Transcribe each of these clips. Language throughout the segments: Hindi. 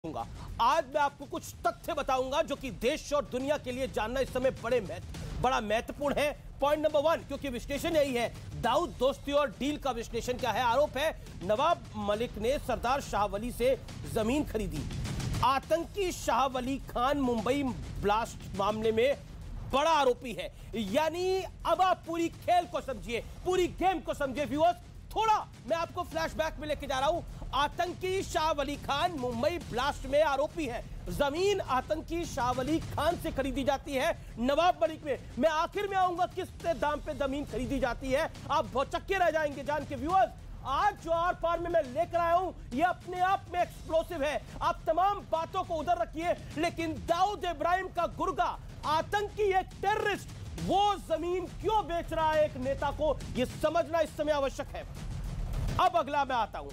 दूंगा। आज मैं आपको कुछ तथ्य बताऊंगा जो कि देश और दुनिया के लिए जानना इस समय बड़ा महत्वपूर्ण है। पॉइंट नंबर 1, क्योंकि विश्लेषण यही है, दाऊद दोस्ती और डील का विश्लेषण क्या है। आरोप है नवाब मलिक ने सरदार शाह वली से जमीन खरीदी। आतंकी शाह वली खान मुंबई ब्लास्ट मामले में बड़ा आरोपी है। यानी अब आप पूरी खेल को समझिए, पूरी गेम को समझिए व्यूअर्स। थोड़ा मैं आपको फ्लैशबैक में लेके जा रहा हूं। आतंकी शाह वली खान मुंबई ब्लास्ट में आरोपी है। जमीन आतंकी शाह वली खान से खरीदी जाती है नवाब मलिक में। मैं आखिर में आऊंगा किस दाम पे जमीन खरीदी जाती है, आप भौचक्के रह जाएंगे जान के व्यूअर्स। आज जो आर पार में मैं लेकर आया हूं यह अपने आप में एक्सप्लोसिव है। आप तमाम बातों को उधर रखिए, लेकिन दाऊद इब्राहिम का गुर्गा, आतंकी एक टेररिस्ट, वो जमीन क्यों बेच रहा है एक नेता को, यह समझना इस समय आवश्यक है। अब अगला मैं आता हूं।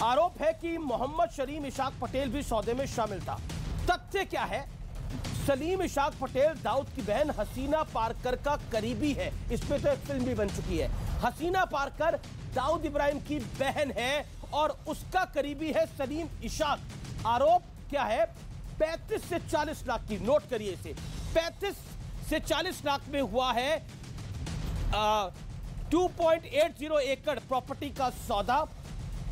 आरोप है कि मोहम्मद सलीम इशाक पटेल भी सौदे में शामिल था। तथ्य क्या है? सलीम इशाक पटेल दाऊद की बहन हसीना पारकर का करीबी है। इस पे तो एक फिल्म भी बन चुकी है। हसीना पारकर दाऊद इब्राहिम की बहन है और उसका करीबी है सलीम इशाक। आरोप क्या है? 35 से 40 लाख की, नोट करिए इसे, 35 से 40 लाख में हुआ है 2.80 एकड़ प्रॉपर्टी का सौदा।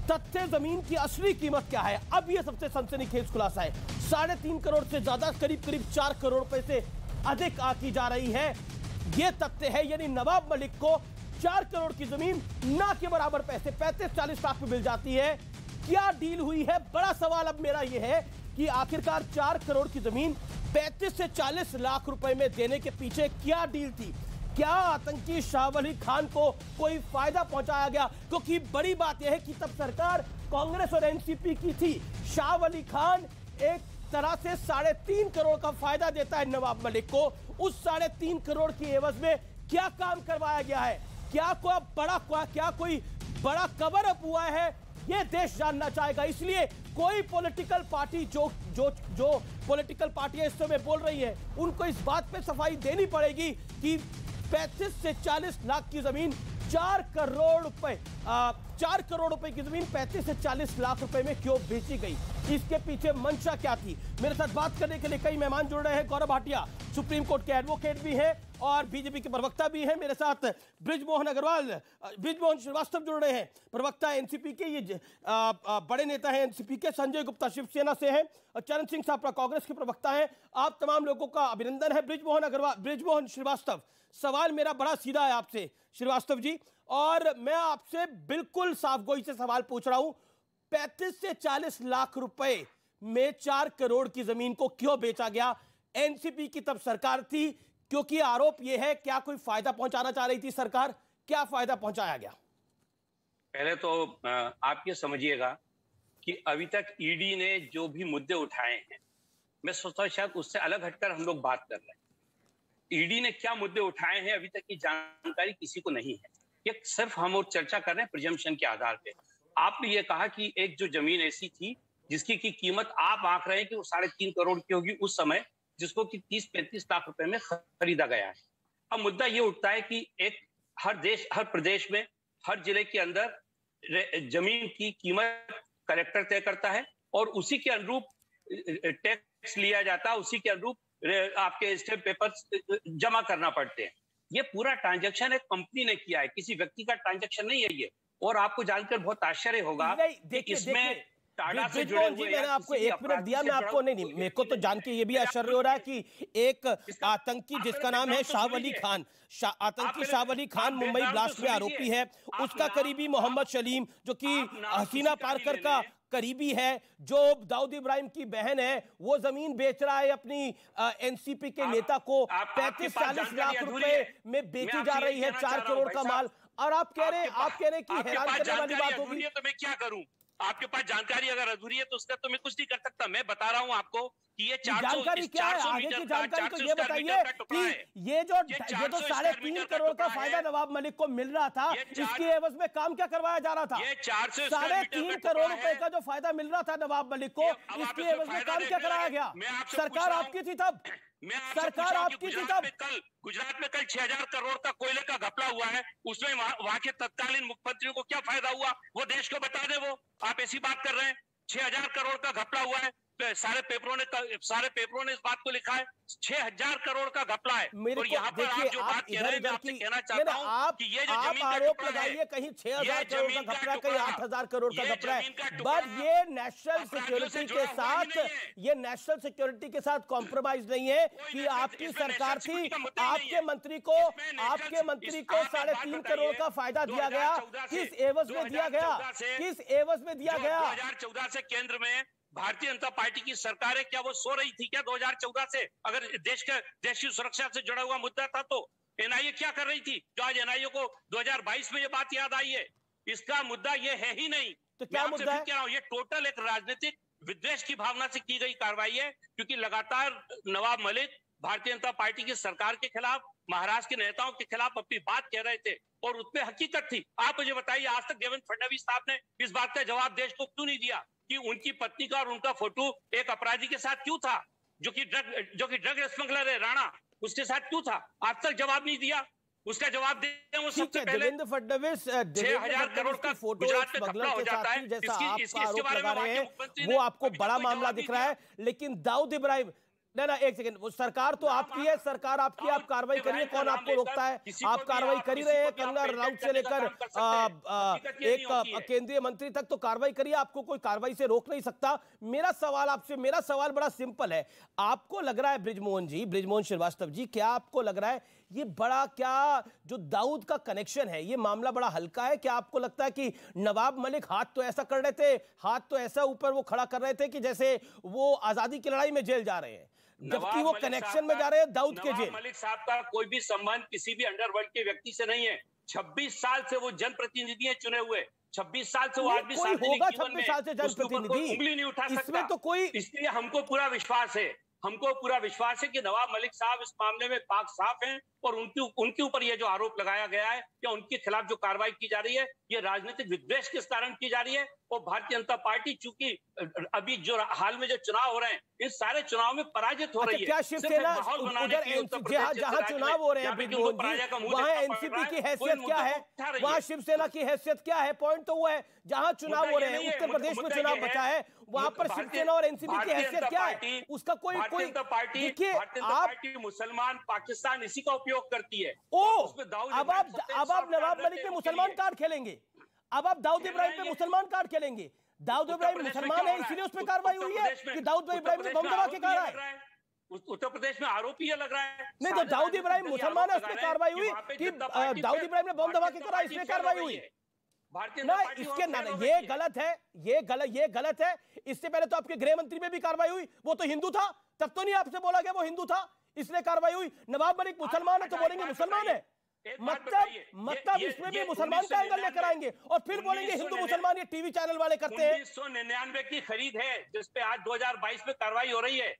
तथ्य जमीन की असली कीमत क्या है? अब यह सबसे सनसनीखेज खुलासा है। 3.5 करोड़ से ज्यादा, करीब 4 करोड़ रुपए से अधिक आकी जा रही है। यह तथ्य है, यानी नवाब मलिक को 4 करोड़ की जमीन ना के बराबर पैसे 35-40 लाख में मिल जाती है। क्या डील हुई है? बड़ा सवाल अब मेरा यह है कि आखिरकार 4 करोड़ की जमीन 35 से 40 लाख रुपए में देने के पीछे क्या डील थी? क्या आतंकी शाह वली खान को कोई फायदा पहुंचाया गया? क्योंकि बड़ी बात यह है कि तब सरकार कांग्रेस और एनसीपी की थी। शाह वली खान एक तरह से 3.5 करोड़ का फायदा देता है नवाब मलिक को। उस 3.5 करोड़ की एवज में क्या काम करवाया गया है? क्या कोई बड़ा कवर अप हुआ है? यह देश जानना चाहेगा। इसलिए कोई पॉलिटिकल पार्टी जो पॉलिटिकल पार्टियां इस समय बोल रही है, उनको इस बात पे सफाई देनी पड़ेगी कि 35 से 40 लाख की जमीन 4 करोड़ रुपए की जमीन 35 से 40 लाख रुपए में क्यों बेची गई? इसके पीछे मंशा क्या थी? मेरे साथ बात करने के लिए कई मेहमान जुड़ रहे हैं। गौरव भाटिया सुप्रीम कोर्ट के एडवोकेट भी हैं और बीजेपी के प्रवक्ता भी हैं। मेरे साथ ब्रिजमोहन श्रीवास्तव जुड़ रहे हैं, प्रवक्ता एनसीपी के, ये बड़े नेता हैं एनसीपी के। संजय गुप्ता शिवसेना से हैं और चरण सिंह सापरा कांग्रेस के प्रवक्ता हैं। आप तमाम लोगों का अभिनंदन है। ब्रिजमोहन श्रीवास्तव, सवाल मेरा बड़ा सीधा है आपसे श्रीवास्तव जी, और मैं आपसे बिल्कुल साफगोई से सवाल पूछ रहा हूं। 35 से 40 लाख रुपए में 4 करोड़ की जमीन को क्यों बेचा गया? एनसीपी की तब सरकार थी, क्योंकि आरोप यह है, क्या कोई फायदा पहुंचाना चाह रही थी सरकार? क्या फायदा पहुंचाया गया? पहले तो आप ये समझिएगा कि अभी तक ईडी ने जो भी मुद्दे उठाए हैं, मैं सोचता हूं शायद उससे अलग हटकर हम लोग बात कर रहे हैं। ईडी ने क्या मुद्दे उठाए हैं अभी तक की जानकारी किसी को नहीं है। ये सिर्फ हम और चर्चा कर रहे हैं प्रिजम्पशन के आधार पे। आपने ये कहा कि एक जो जमीन ऐसी थी जिसकी की कीमत आप आंक रहे हैं कि वो 3.5 करोड़ की होगी उस समय, जिसको कि 30-35 लाख रुपए में खरीदा गया है। अब मुद्दा ये उठता है कि हर प्रदेश में, हर जिले के अंदर जमीन की कीमत कलेक्टर तय करता है और उसी के अनुरूप टैक्स लिया जाता है, उसी के अनुरूप आपके स्टैम्प पेपर जमा करना पड़ते हैं। ये पूरा ट्रांजैक्शन एक कंपनी ने किया है, किसी व्यक्ति का ट्रांजैक्शन नहीं है ये। और आपको जानकर बहुत आश्चर्य होगा कि इसमें टाटा से जुड़े हुए, मैंने आपको 1 मिनट दिया, मैं आपको नहीं, मेरे को तो जान के ये भी आश्चर्य हो रहा है कि एक आतंकी जिसका नाम है शाह वली खान, आतंकी शाह वली खान मुंबई ब्लास्ट में आरोपी है, उसका करीबी मोहम्मद सलीम जो कि हसीना पारकर का करीबी है, जो दाऊद इब्राहिम की बहन है, वो जमीन बेच रहा है अपनी एनसीपी के नेता को 35-40 लाख रुपए में बेची जा रही है 4 करोड़ का माल। और आप कह रहे हैं कि हैरान करने वाली बात होगी। तो मैं क्या करूं? आपके पास जानकारी अगर अधूरी है तो उसका तो मैं कुछ नहीं कर सकता। मैं बता रहा हूं आपको कि ये जानकारी क्या है, आगे की जानकारी तो ये बताइए कि ये जो 3.5 करोड़ का फायदा नवाब मलिक को मिल रहा था, इसकी एवज में काम क्या करवाया जा रहा था? 3.5 करोड़ रुपए का जो फायदा मिल रहा था नवाब मलिक को, इसकी एवज में काम क्या कराया गया? सरकार आपकी थी तब, सरकार आपकी थी तब। कल गुजरात में 6,000 करोड़ का कोयले का घपला हुआ है, उसमें वहां के तत्कालीन मुख्यमंत्रियों को क्या फायदा हुआ वो देश को बता दें। वो आप ऐसी बात कर रहे हैं, 6,000 करोड़ का घपला हुआ है, सारे पेपरों ने इस बात को लिखा है। 6,000 करोड़ का घपला है। और यहाँ पर आप जो बात कह रहे हैं, मैं आपसे कहना चाहता हूँ कि ये जो जमीन का आरोप लगाइए, कहीं 6,000 करोड़ का घपला, कहीं 8,000 करोड़ का घपला है, बट ये नेशनल सिक्योरिटी के साथ, ये नेशनल सिक्योरिटी के साथ कॉम्प्रोमाइज नहीं है कि आपकी सरकार थी, आपके मंत्री को 3.5 करोड़ का फायदा दिया गया, किस एवज में दिया गया, किस एवज में दिया गया? 2014 से केंद्र में भारतीय जनता पार्टी की सरकार है, क्या वो सो रही थी क्या 2014 से? अगर देश की सुरक्षा से जुड़ा हुआ मुद्दा था तो एनआईए क्या कर रही थी, जो आज एनआईए को 2022 में ये बात याद आई है? इसका मुद्दा ये है ही नहीं। तो क्या मुद्दा है? कह रहा हूं, ये टोटल एक राजनीतिक विद्वेष की भावना से की गई कार्रवाई है, क्योंकि लगातार नवाब मलिक भारतीय जनता पार्टी की सरकार के खिलाफ, महाराष्ट्र के नेताओं के खिलाफ अपनी बात कह रहे थे और उसमें हकीकत थी। आप मुझे बताइए, आज तक देवेंद्र फडणवीस साहब ने इस बात का जवाब देश को क्यों नहीं दिया कि उनकी पत्नी का और उनका फोटो एक अपराधी के साथ क्यों था, जो कि ड्रग स्मगलर है राणा, उसके साथ क्यों था? आज तक जवाब नहीं दिया। उसका जवाब दें वो सबसे पहले। देवेंद्र फडणवीस 6,000 करोड़ का फोटो स्मगलर के साथ ही जैसा आप आरोप लगा रहे हैं, वो आपको बड़ा मामला दिख रहा है, लेकिन दाऊद इब्राहिम, ना एक सेकंड, वो सरकार तो आपकी है, सरकार आपकी, आप कार्रवाई करिए, कौन आपको रोकता है? आप कार्रवाई कर ही रहे हैं, कंगना रनौत से लेकर एक केंद्रीय मंत्री तक तो कार्रवाई करिए, आपको कोई कार्रवाई से रोक नहीं सकता। मेरा सवाल बड़ा सिंपल है, आपको लग रहा है बृजमोहन श्रीवास्तव जी, क्या आपको लग रहा है ये बड़ा, क्या जो दाऊद का कनेक्शन है, ये मामला बड़ा हल्का है? क्या आपको लगता है कि नवाब मलिक हाथ तो ऐसा कर रहे थे, हाथ तो ऐसा ऊपर वो खड़ा कर रहे थे कि जैसे वो आजादी की लड़ाई में जेल जा रहे हैं, जबकि वो कनेक्शन में जा रहे हैं दाऊद के जेल? मलिक साहब का कोई भी संबंध किसी भी अंडरवर्ल्ड के व्यक्ति से नहीं है। 26 साल से वो जनप्रतिनिधि हैं चुने हुए, 26 साल से वो आदमी कोई होगा 26 साल से जनप्रतिनिधि, उंगली नहीं उठा सकता। इसमें तो कोई, इसलिए हमको पूरा विश्वास है कि नवाब मलिक साहब इस मामले में पाक साफ हैं और उनके ऊपर ये जो आरोप लगाया गया है या उनके खिलाफ जो कार्रवाई की जा रही है, ये राजनीतिक विद्वेष के कारण की जा रही है। और भारतीय जनता पार्टी चूंकि अभी जो हाल में जो चुनाव हो रहे हैं, इस सारे चुनाव में पराजित हो रही है। क्या शिवसेना उधर जहां चुनाव हो रहे हैं वहां एनसीपी की हैसियत क्या है? वहां शिवसेना की हैसियत क्या है? पॉइंट तो वो है, जहां चुनाव हो रहे हैं, उत्तर प्रदेश में चुनाव बचा है, वहां पर शिवसेना और एनसीपी की हैसियत क्या है? उसका कोई देखिए, आप मुसलमान पाकिस्तान इसी का उपयोग करती है। अब आप नवाब मलिक पे मुसलमान कार्ड खेलेंगे, अब आप दाऊद इब्राहिम पे मुसलमान कार्ड खेलेंगे। दाऊद इब्राहिम मुसलमान है, इसीलिए उस पर कार्रवाई हुई है कि दाऊद इब्राहिम ने बम दबा के कहा है। उत्तर प्रदेश में आरोपी ये लग रहा है। नहीं तो दाऊद इब्राहिम मुसलमान है, उस पर कार्रवाई हुई कि दाऊद इब्राहिम ने बम दबा के करा, इसलिए कार्रवाई हुई ना? इसके ना, ये गलत है, ये गलत है। इससे पहले तो आपके गृह मंत्री में भी कार्रवाई हुई, वो तो हिंदू था, तब तो नहीं आपसे बोला गया वो हिंदू था, इसलिए कार्रवाई हुई। नवाब मलिक मुसलमान है तो बोलेंगे मुसलमान है, मतलब इसमें भी मुसलमान का एंगल लेकर आएंगे और फिर बोलेंगे हिंदू मुसलमान। ये टीवी चैनल वाले करते हैं। 1999 की खरीद है जिसपे आज 2022 में कार्रवाई हो रही है।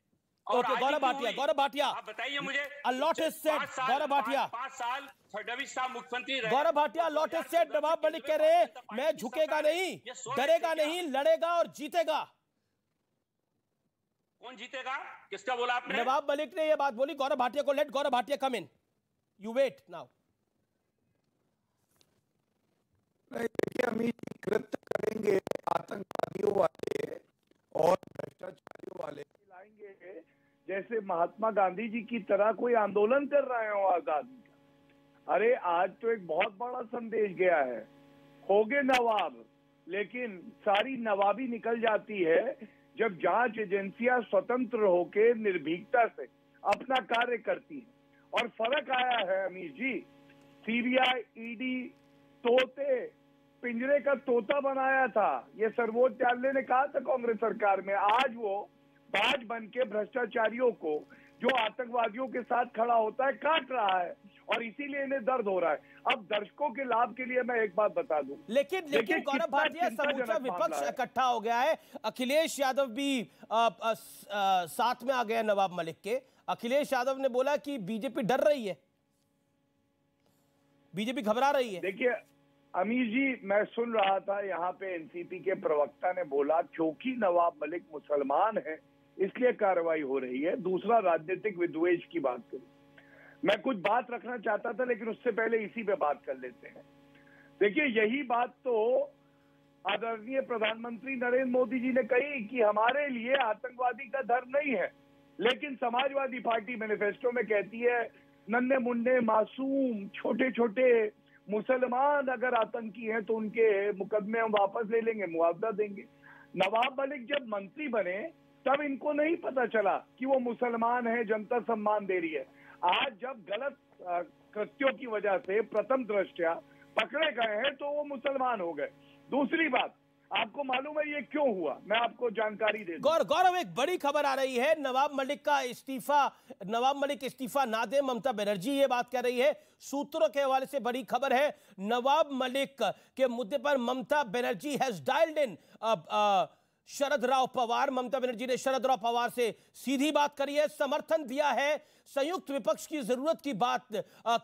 ओके, गौरव भाटिया आप बताइए मुझे, allot is set, Gaurav Bhatia 5 साल फडणवीस साहब मुख्यमंत्री रहे। Gaurav Bhatia allot is set, Nawab Malik कह रहे हैं मैं झुकेगा नहीं, डरेगा नहीं, लड़ेगा और जीतेगा। कौन जीतेगा? किसका बोला आपने? नवाब मलिक ने यह बात बोली गौरव भाटिया को। Let Gaurav Bhatia come in, you wait now. हम कृत्य करेंगे आतंकवादियों वाले और भ्रष्टाचारियों वाले लाएंगे, जैसे महात्मा गांधी जी की तरह कोई आंदोलन कर रहे हो आजादी का। अरे आज तो एक बहुत बड़ा संदेश गया है, होगे नवाब, लेकिन सारी नवाबी निकल जाती है जब जांच एजेंसियां स्वतंत्र होकर निर्भीकता से अपना कार्य करती है। और फर्क आया है अमीर जी, सीबीआई ईडी तोते, पिंजरे का तोता बनाया था, ये सर्वोच्च न्यायालय ने कहा था कांग्रेस सरकार में। आज वो बाज बन के भ्रष्टाचारियों को, जो आतंकवादियों के साथ खड़ा होता है, काट रहा है और इसीलिए इन्हें दर्द हो रहा है। अब दर्शकों के लाभ के लिए मैं एक बात बता दूं, लेकिन गौरव भाटिया, समूचा विपक्ष इकट्ठा हो गया है। अखिलेश यादव भी साथ में आ गया नवाब मलिक के। अखिलेश यादव ने बोला कि बीजेपी डर रही है, बीजेपी घबरा रही है। देखिए अमीर जी, मैं सुन रहा था यहाँ पे एनसीपी के प्रवक्ता ने बोला क्योंकि नवाब मलिक मुसलमान है इसलिए कार्रवाई हो रही है। दूसरा, राजनीतिक विद्वेष की बात करूं, मैं कुछ बात रखना चाहता था लेकिन उससे पहले इसी पे बात कर लेते हैं। देखिए यही बात तो आदरणीय प्रधानमंत्री नरेंद्र मोदी जी ने कही कि हमारे लिए आतंकवादी का धर्म नहीं है, लेकिन समाजवादी पार्टी मैनिफेस्टो में कहती है नन्हे मुन्ने मासूम छोटे छोटे मुसलमान अगर आतंकी हैं तो उनके मुकदमे हम वापस ले लेंगे, मुआवजा देंगे। नवाब मलिक जब मंत्री बने तब इनको नहीं पता चला कि वो मुसलमान है, जनता सम्मान दे रही है। आज जब गलत कृत्यों की वजह से प्रथम दृष्टया पकड़े गए हैं तो वो मुसलमान हो गए। दूसरी बात, आपको मालूम है ये क्यों हुआ? मैं आपको जानकारी दे दूं। गौरव, एक बड़ी खबर आ रही है, नवाब मलिक इस्तीफा ना दे, ममता बनर्जी ये बात कह रही है। सूत्रों के हवाले से बड़ी खबर है, नवाब मलिक के मुद्दे पर ममता बनर्जी हैज डायल्ड इन शरद राव पवार। ममता बनर्जी ने शरद राव पवार से सीधी बात करी है, समर्थन दिया है, संयुक्त विपक्ष की जरूरत की बात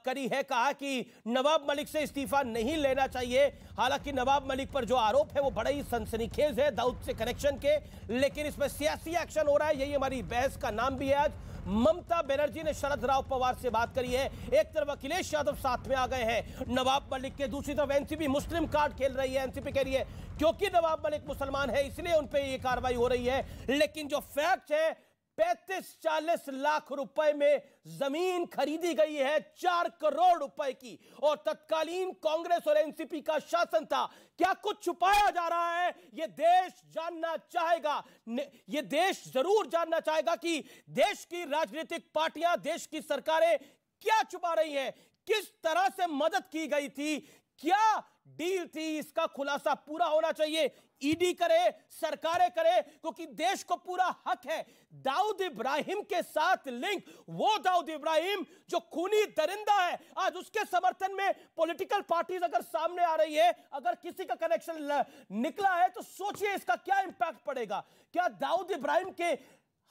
करी है, कहा कि नवाब मलिक से इस्तीफा नहीं लेना चाहिए। हालांकि नवाब मलिक पर जो आरोप है वो बड़ा ही सनसनीखेज है दाऊद से कनेक्शन के, लेकिन इसमें सियासी एक्शन हो रहा है, यही हमारी बहस का नाम भी है आज। ममता बनर्जी ने शरद राव पवार से बात करी है, एक तरफ अखिलेश यादव साथ में आ गए हैं नवाब मलिक के, दूसरी तरफ एनसीपी मुस्लिम कार्ड खेल रही है। एनसीपी कह रही है क्योंकि नवाब मलिक मुसलमान है इसलिए उन पे ये कार्रवाई हो रही है, लेकिन जो फैक्ट है 35-40 लाख रुपए में जमीन खरीदी गई है, 4 करोड़ रुपए की, और तत्कालीन कांग्रेस और एनसीपी का शासन था। क्या कुछ छुपाया जा रहा है? ये देश जानना चाहेगा, ये देश जरूर जानना चाहेगा कि देश की राजनीतिक पार्टियां, देश की सरकारें क्या छुपा रही हैं, किस तरह से मदद की गई थी, क्या डील थी, इसका खुलासा पूरा होना चाहिए। ईडी करे, सरकारें करे, क्योंकि देश को पूरा हक है। दाऊद इब्राहिम के साथ लिंक, वो दाऊद इब्राहिम जो खूनी दरिंदा है, आज उसके समर्थन में पॉलिटिकल पार्टीज अगर सामने आ रही है, अगर किसी का कनेक्शन निकला है तो सोचिए इसका क्या इंपैक्ट पड़ेगा। क्या दाऊद इब्राहिम के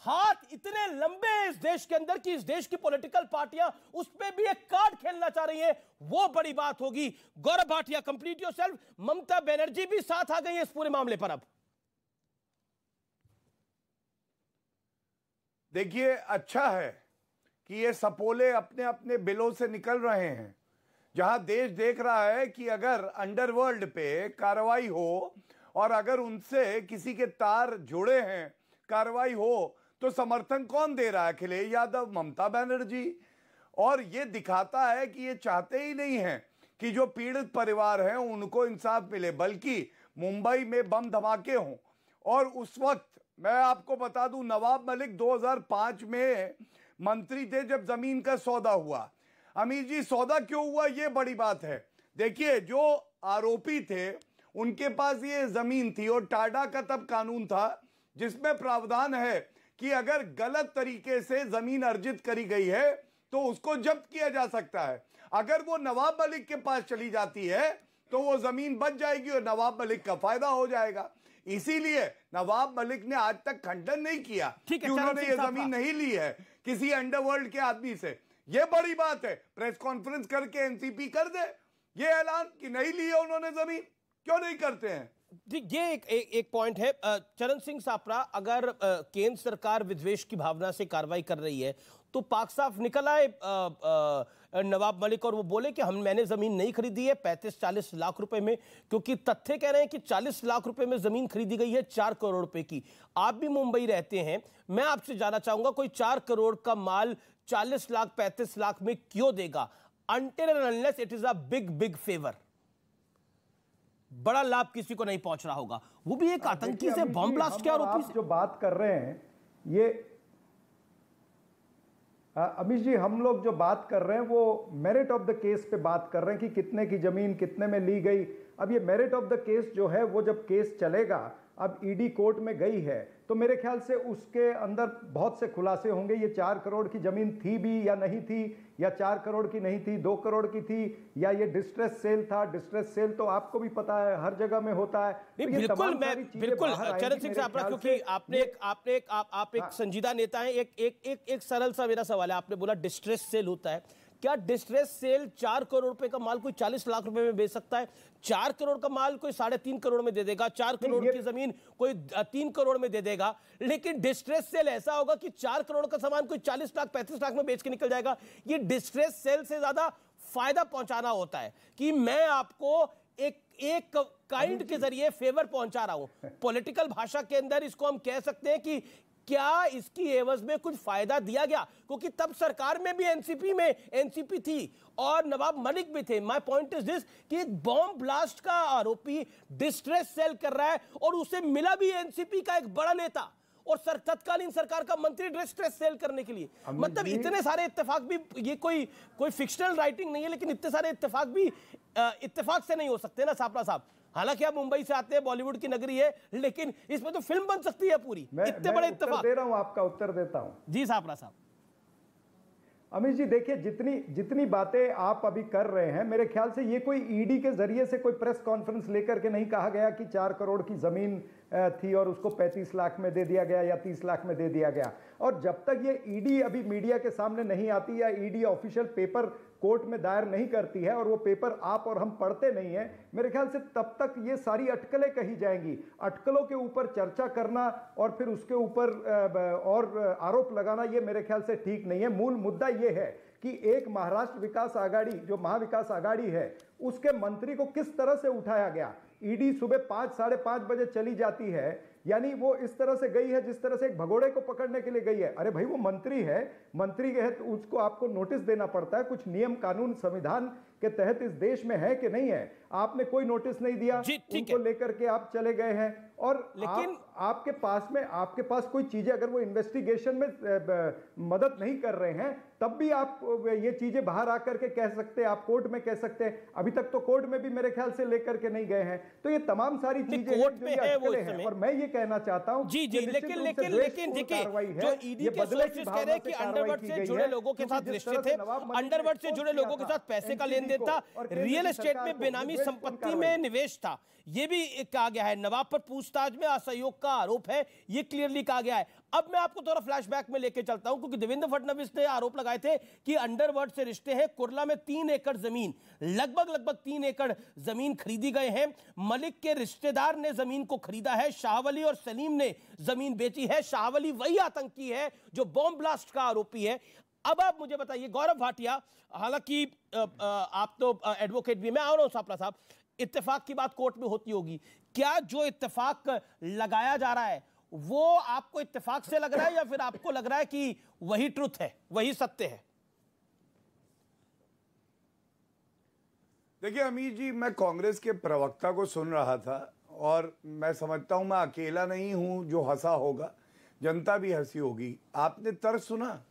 हाथ इतने लंबे हैं इस देश के अंदर कि इस देश की पॉलिटिकल पार्टियां उस पे भी एक कार्ड खेलना चाह रही हैं? वो बड़ी बात होगी। Gaurav Bhatia, complete yourself. ममता बनर्जी भी साथ आ गई है इस पूरे मामले पर। अब देखिए, अच्छा है कि ये सपोले अपने अपने बिलों से निकल रहे हैं। जहां देश देख रहा है कि अगर अंडरवर्ल्ड पे कार्रवाई हो और अगर उनसे किसी के तार जुड़े हैं, कार्रवाई हो, तो समर्थन कौन दे रहा है? अखिलेश यादव, ममता बनर्जी। और ये दिखाता है कि ये चाहते ही नहीं हैं कि जो पीड़ित परिवार हैं उनको इंसाफ मिले, बल्कि मुंबई में बम धमाके हों। और उस वक्त मैं आपको बता दूं, नवाब मलिक 2005 में मंत्री थे जब जमीन का सौदा हुआ। अमीर जी, सौदा क्यों हुआ ये बड़ी बात है। देखिए, जो आरोपी थे उनके पास ये जमीन थी और टाडा का तब कानून था जिसमें प्रावधान है कि अगर गलत तरीके से जमीन अर्जित करी गई है तो उसको जब्त किया जा सकता है। अगर वो नवाब मलिक के पास चली जाती है तो वो जमीन बच जाएगी और नवाब मलिक का फायदा हो जाएगा। इसीलिए नवाब मलिक ने आज तक खंडन नहीं किया कि उन्होंने ये जमीन नहीं ली है किसी अंडरवर्ल्ड के आदमी से। ये बड़ी बात है। प्रेस कॉन्फ्रेंस करके एनसीपी कर दे ये ऐलान कि नहीं ली है उन्होंने जमीन। क्यों नहीं करते हैं? ये एक पॉइंट है। चरण सिंह सापरा, अगर केंद्र सरकार विद्वेष की भावना से कार्रवाई कर रही है तो पाक साफ निकल आए नवाब मलिक और वो बोले कि मैंने जमीन नहीं खरीदी है 35-40 लाख रुपए में, क्योंकि तथ्य कह रहे हैं कि 40 लाख रुपए में जमीन खरीदी गई है 4 करोड़ रुपए की। आप भी मुंबई रहते हैं, मैं आपसे जानना चाहूंगा, कोई 4 करोड़ का माल 40 लाख 35 लाख में क्यों देगा? Until and unless it is a big favour, बड़ा लाभ किसी को नहीं पहुंच रहा होगा, वो भी एक आतंकी से बम ब्लास्ट के आरोपी से। जो बात कर रहे हैं ये अमित जी, हम लोग जो बात कर रहे हैं वो मेरिट ऑफ द केस पे बात कर रहे हैं कि कितने की जमीन कितने में ली गई। अब ये मेरिट ऑफ द केस जो है वो जब केस चलेगा, अब ईडी कोर्ट में गई है तो मेरे ख्याल से उसके अंदर बहुत से खुलासे होंगे। ये 4 करोड़ की जमीन थी भी या नहीं थी, या 4 करोड़ की नहीं थी 2 करोड़ की थी, या ये डिस्ट्रेस सेल था। डिस्ट्रेस सेल तो आपको भी पता है हर जगह में होता है। नहीं, बिल्कुल चरण सिंह सापरा, क्योंकि आप एक संजीदा नेता हैं। एक सरल सा मेरा सवाल है, आपने बोला डिस्ट्रेस सेल होता है, क्या डिस्ट्रेस सेल 4 करोड़ रुपए का माल कोई 40 लाख रुपए में बेच सकता है? 4 करोड़ का माल कोई 3.5 करोड़ में दे देगा, 4 करोड़ की जमीन कोई 3 करोड़ में दे देगा। लेकिन डिस्ट्रेस सेल ऐसा होगा कि 4 करोड़ का सामान कोई 40 लाख 35 लाख में बेच के निकल जाएगा। ये डिस्ट्रेस सेल से ज्यादा फायदा पहुंचाना होता है कि मैं आपको एक काइंड के जरिए फेवर पहुंचा रहा हूं। पॉलिटिकल भाषा के अंदर इसको हम कह सकते हैं कि क्या इसकी एवज में कुछ फायदा दिया गया, क्योंकि तब सरकार में भी एनसीपी थी और नवाब मलिक भी थे। माय पॉइंट इज दिस कि एक बॉम्ब ब्लास्ट का आरोपी डिस्ट्रेस सेल कर रहा है और उसे मिला भी एनसीपी का एक बड़ा नेता और तत्कालीन सरकार का मंत्री डिस्ट्रेस सेल करने के लिए। मतलब इतने सारे इत्तेफाक भी, ये कोई फिक्शनल राइटिंग नहीं है, लेकिन इतने सारे इत्तेफाक भी इत्तेफाक से नहीं हो सकते ना सापड़ा साहब। हालांकि आप मुंबई से आते हैं, बॉलीवुड की नगरी है, लेकिन इसमें तो फिल्म बन सकती है पूरी। इतने बड़े इत्तेफाक दे रहा हूं, आपका उत्तर देता हूं जी सापड़ा साहब। अमित जी देखिए, जितनी बातें आप अभी कर रहे हैं, मेरे ख्याल से ये कोई ईडी के जरिए से कोई प्रेस कॉन्फ्रेंस लेकर के नहीं कहा गया कि 4 करोड़ की जमीन थी और उसको 35 लाख में दे दिया गया या 30 लाख में दे दिया गया। और जब तक ये ईडी अभी मीडिया के सामने नहीं आती या ईडी ऑफिशियल पेपर कोर्ट में दायर नहीं करती है और वो पेपर आप और हम पढ़ते नहीं है, मेरे ख्याल से तब तक ये सारी अटकलें कही जाएंगी। अटकलों के ऊपर चर्चा करना और फिर उसके ऊपर और आरोप लगाना, ये मेरे ख्याल से ठीक नहीं है। मूल मुद्दा ये है कि एक महाराष्ट्र विकास आघाड़ी, जो महाविकास आघाड़ी है, उसके मंत्री को किस तरह से उठाया गया। ईडी सुबह 5 साढ़े 5 बजे चली जाती है, यानी वो इस तरह से गई है जिस तरह से एक भगोड़े को पकड़ने के लिए गई है। अरे भाई वो मंत्री है, मंत्री है तो उसको आपको नोटिस देना पड़ता है। कुछ नियम कानून संविधान के तहत इस देश में है कि नहीं है। आपने कोई नोटिस नहीं दिया, उनको लेकर के आप चले गए हैं। और लेकिन आपके पास कोई चीजें, अगर वो इन्वेस्टिगेशन में मदद नहीं कर रहे हैं, तब भी आप ये चीजें बाहर आकर के कह सकते हैं, आप कोर्ट में कह सकते हैं। अभी तक तो कोर्ट में भी मेरे ख्याल से लेकर के नहीं गए हैं। तो ये तमाम सारी चीजें हैं और मैं ये कहना चाहता हूं जी लेकिन देखिए, जो ईडी के सोर्सेस कह रहे हैं कि अंडरवर्ल्ड से जुड़े लोगों के साथ रिश्ते थे, अंडरवर्ल्ड से जुड़े लोगों के साथ पैसे का लेन देन था, रियल एस्टेट में बेनामी संपत्ति में निवेश था, ये भी कहा गया है। नवाब पर पूछताछ में असहयोग का आरोप है, ये क्लियरली कहा गया है। अब मैं आपको थोड़ा फ्लैशबैक में लेके चलता हूं, क्योंकि देवेंद्र फडणवीस ने आरोप लगाए थे कि अंडरवर्ल्ड से रिश्ते हैं। कुर्ला में 3 एकड़ जमीन, लगभग 3 एकड़ जमीन खरीदी गए हैं। मलिक के रिश्तेदार ने जमीन को खरीदा है, शाहवली और सलीम ने जमीन बेची है। शाहवली वही आतंकी है जो बॉम्ब ब्लास्ट का आरोपी है। अब आप मुझे बताइए, गौरव भाटिया, हालांकि आप तो एडवोकेट भी, मैं आ रहा हूं सापड़ा साहब, इत्तेफाक की बात कोर्ट में होती होगी, क्या जो इत्तेफाक लगाया जा रहा है वो आपको इत्तेफाक से लग रहा है या फिर आपको लग रहा है कि वही ट्रुथ है, वही सत्य है? देखिए अमीर जी, मैं कांग्रेस के प्रवक्ता को सुन रहा था और मैं समझता हूं मैं अकेला नहीं हूं जो हंसा होगा, जनता भी हंसी होगी। आपने तर्क सुना,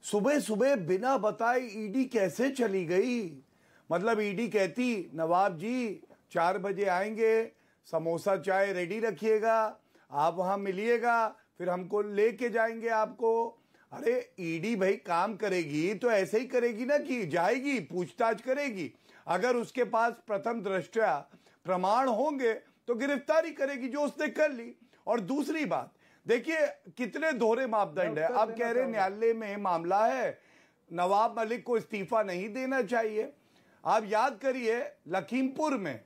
सुबह सुबह बिना बताए ईडी कैसे चली गई। मतलब ईडी कहती नवाब जी 4 बजे आएंगे, समोसा चाय रेडी रखिएगा, आप वहां मिलिएगा, फिर हमको लेके जाएंगे आपको। अरे ईडी भाई काम करेगी तो ऐसे ही करेगी ना कि जाएगी, पूछताछ करेगी, अगर उसके पास प्रथम दृष्टया प्रमाण होंगे तो गिरफ्तारी करेगी, जो उसने कर ली। और दूसरी बात देखिए, कितने दोहरे मापदंड है। अब कह रहे न्यायालय में मामला है, नवाब मलिक को इस्तीफा नहीं देना चाहिए। आप याद करिए, लखीमपुर में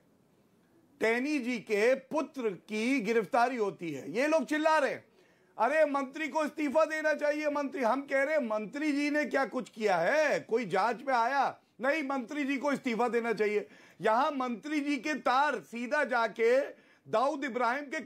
टैनी जी के पुत्र की गिरफ्तारी होती है, ये लोग चिल्ला रहे हैं अरे मंत्री को इस्तीफा देना चाहिए। मंत्री, हम कह रहे हैं मंत्री जी ने क्या कुछ किया है, कोई जांच में आया? नहीं, मंत्री जी को इस्तीफा देना चाहिए। यहां मंत्री जी के तार सीधा जाके दाऊद इब्राहिम के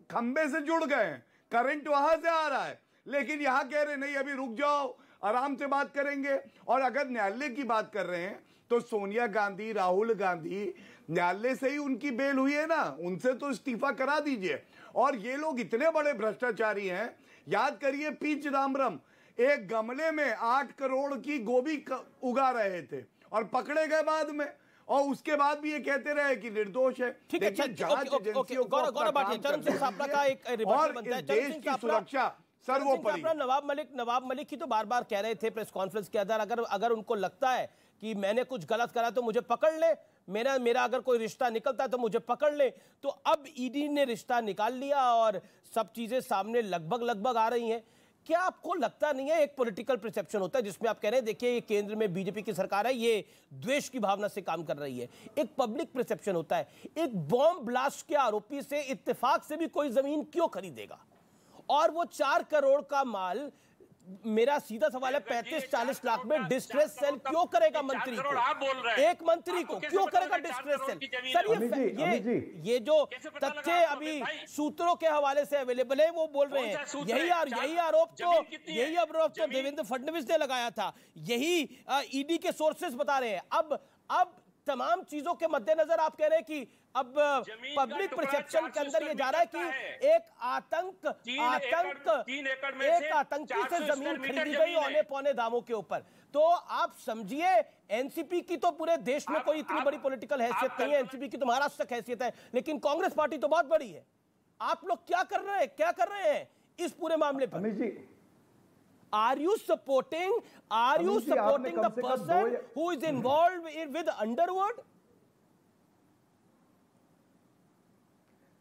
खंबे से जुड़ गए हैं, करंट वहां से आ रहा है, लेकिन यहां कह रहे नहीं अभी रुक जाओ, आराम से बात करेंगे। और अगर न्यायालय की बात कर रहे हैं तो सोनिया गांधी, राहुल गांधी, न्यायालय से ही उनकी बेल हुई है ना, उनसे तो इस्तीफा करा दीजिए। और ये लोग इतने बड़े भ्रष्टाचारी हैं, याद करिए पी चिदम्बरम एक गमले में 8 करोड़ की गोभी उगा रहे थे और पकड़े गए बाद में, और उसके बाद भी ये कहते रहे कि निर्दोष है। ठीक है, और देश की सुरक्षा सर्वोपरि। नवाब मलिक ही तो बार बार कह रहे थे प्रेस कॉन्फ्रेंस के अंदर, अगर उनको लगता है कि मैंने कुछ गलत करा तो मुझे पकड़ ले, मेरा अगर कोई रिश्ता निकलता है तो मुझे पकड़ ले। तो अब ईडी ने रिश्ता निकाल लिया और सब चीजें सामने लगभग आ रही हैं। क्या आपको लगता नहीं है, एक पॉलिटिकल परसेप्शन होता है जिसमें आप कह रहे हैं देखिए ये केंद्र में बीजेपी की सरकार है, ये द्वेष की भावना से काम कर रही है, एक पब्लिक परसेप्शन होता है, एक बॉम्ब ब्लास्ट के आरोपी से इत्तेफाक से भी कोई जमीन क्यों खरीदेगा? और वो 4 करोड़ का माल मेरा सीधा सवाल है, 35-40 लाख में डिस्ट्रेस सेल क्यों करेगा मंत्री को? आप बोल रहे हैं, एक मंत्री को क्यों करेगा डिस्ट्रेस सेल? सर ये जो तथ्य अभी सूत्रों के हवाले से अवेलेबल है वो बोल रहे हैं, यही आरोप तो देवेंद्र फडणवीस ने लगाया था, यही ईडी के सोर्सेस बता रहे हैं। अब तमाम चीजों के मद्देनजर आप कह रहे हैं कि अब पब्लिक परसेप्शन के अंदर ये जा रहा है कि एक आतंकी से जमीन खरीदी गई औने पौने दामों के ऊपर। तो आप समझिए, एनसीपी की तो पूरे देश में कोई इतनी बड़ी पॉलिटिकल हैसियत नहीं है, एनसीपी की तो महाराष्ट्र तक हैसियत है, लेकिन कांग्रेस पार्टी तो बहुत बड़ी है। आप लोग क्या कर रहे हैं इस पूरे मामले पर? Amit ji, Are you supporting the person who is involved with Underwood?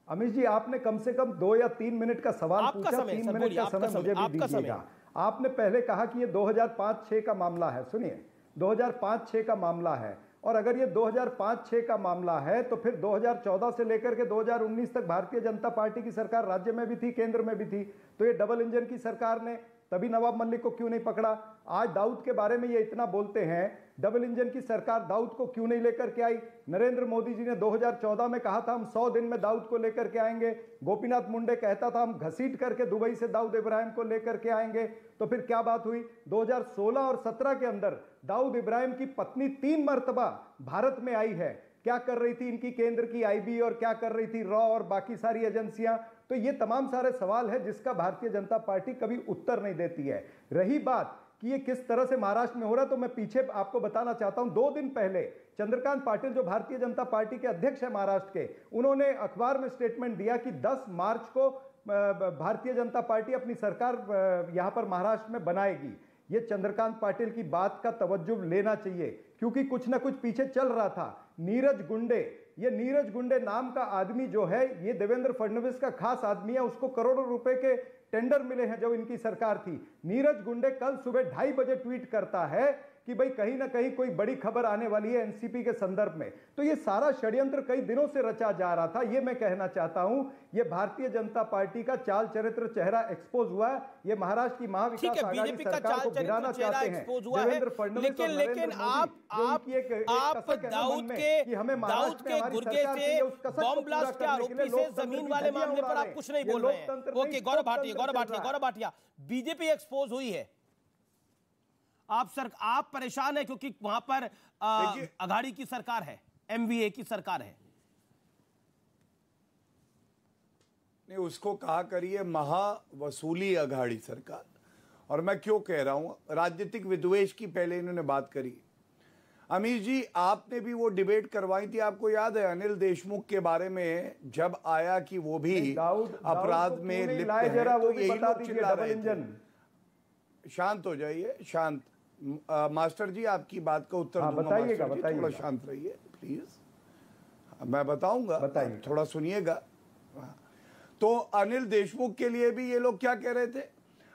Amit ji, आपने कम से कम 2 या 3 मिनट का सवाल पूछा, 3 मिनट का समय मुझे भी दीजिएगा। आपने पहले कहा कि ये 2005-6 का मामला है। सुनिए, 2005-6 का मामला है, और अगर ये 2005-6 का मामला है तो फिर 2014 से लेकर के 2019 तक भारतीय जनता पार्टी की सरकार राज्य में भी थी, केंद्र में भी थी। तो ये डबल इंजन की सरकार ने तभी नवाब मलिक को क्यों नहीं पकड़ा? आज दाऊद के बारे में ये इतना बोलते हैं, डबल इंजन की सरकार दाऊद को क्यों नहीं लेकर के आई? नरेंद्र मोदी जी ने 2014 में कहा था हम 100 दिन में दाऊद को लेकर के आएंगे। गोपीनाथ मुंडे कहता था हम घसीट करके दुबई से दाऊद इब्राहिम को लेकर के आएंगे। तो फिर क्या बात हुई? 2016 और 17 के अंदर दाऊद इब्राहिम की पत्नी 3 मर्तबा भारत में आई है। क्या कर रही थी इनकी केंद्र की आईबी और क्या कर रही थी रॉ और बाकी सारी एजेंसियां? तो ये तमाम सारे सवाल है जिसका भारतीय जनता पार्टी कभी उत्तर नहीं देती है। रही बात कि ये किस तरह से महाराष्ट्र में हो रहा है, तो मैं पीछे आपको बताना चाहता हूं। 2 दिन पहले चंद्रकांत पाटिल, जो भारतीय जनता पार्टी के अध्यक्ष है महाराष्ट्र के, उन्होंने अखबार में स्टेटमेंट दिया कि 10 मार्च को भारतीय जनता पार्टी अपनी सरकार यहां पर महाराष्ट्र में बनाएगी। ये चंद्रकांत पाटिल की बात का तवज्जो लेना चाहिए, क्योंकि कुछ ना कुछ पीछे चल रहा था। नीरज गुंडे, ये नीरज गुंडे नाम का आदमी जो है, ये देवेंद्र फडणवीस का खास आदमी है। उसको करोड़ों रुपए के टेंडर मिले हैं जब इनकी सरकार थी। नीरज गुंडे कल सुबह 2:30 बजे ट्वीट करता है कि भाई कहीं ना कहीं कोई बड़ी खबर आने वाली है एनसीपी के संदर्भ में। तो ये सारा षड्यंत्र कई दिनों से रचा जा रहा था। ये मैं कहना चाहता हूं, ये भारतीय जनता पार्टी का चाल चरित्र चेहरा एक्सपोज हुआ है। ये महाराष्ट्र की महाविकास आघाड़ी सरकार को गिराना चाहते हैं देवेंद्र फडणवीस। लेकिन आप दाऊद के गुर्गे से बॉम्ब ब्लास्ट के आरोपी से जमीन वाले मामले पर आप कुछ नहीं बोल रहे हैं। Okay, Gaurav Bhatia, BJP expose हुई है, आप परेशान है क्योंकि वहां पर अघाड़ी की सरकार है, एमवीए की सरकार है। नहीं, उसको कहा करिए महावसूली अघाड़ी सरकार। और मैं क्यों कह रहा हूं, राजनीतिक विद्वेष की पहले इन्होंने बात करी। अमीर जी, आपने भी वो डिबेट करवाई थी, आपको याद है अनिल देशमुख के बारे में, जब आया कि वो भी अपराध में लिप्त है, तो यही लोग चिल्ला रहे थे। शांत हो जाइए, शांत। मास्टर जी, आपकी बात का उत्तर दूंगा। बताइएगा, थोड़ा शांत रहिए प्लीज, मैं बताऊंगा, थोड़ा सुनिएगा। तो अनिल देशमुख के लिए भी ये लोग क्या कह रहे थे?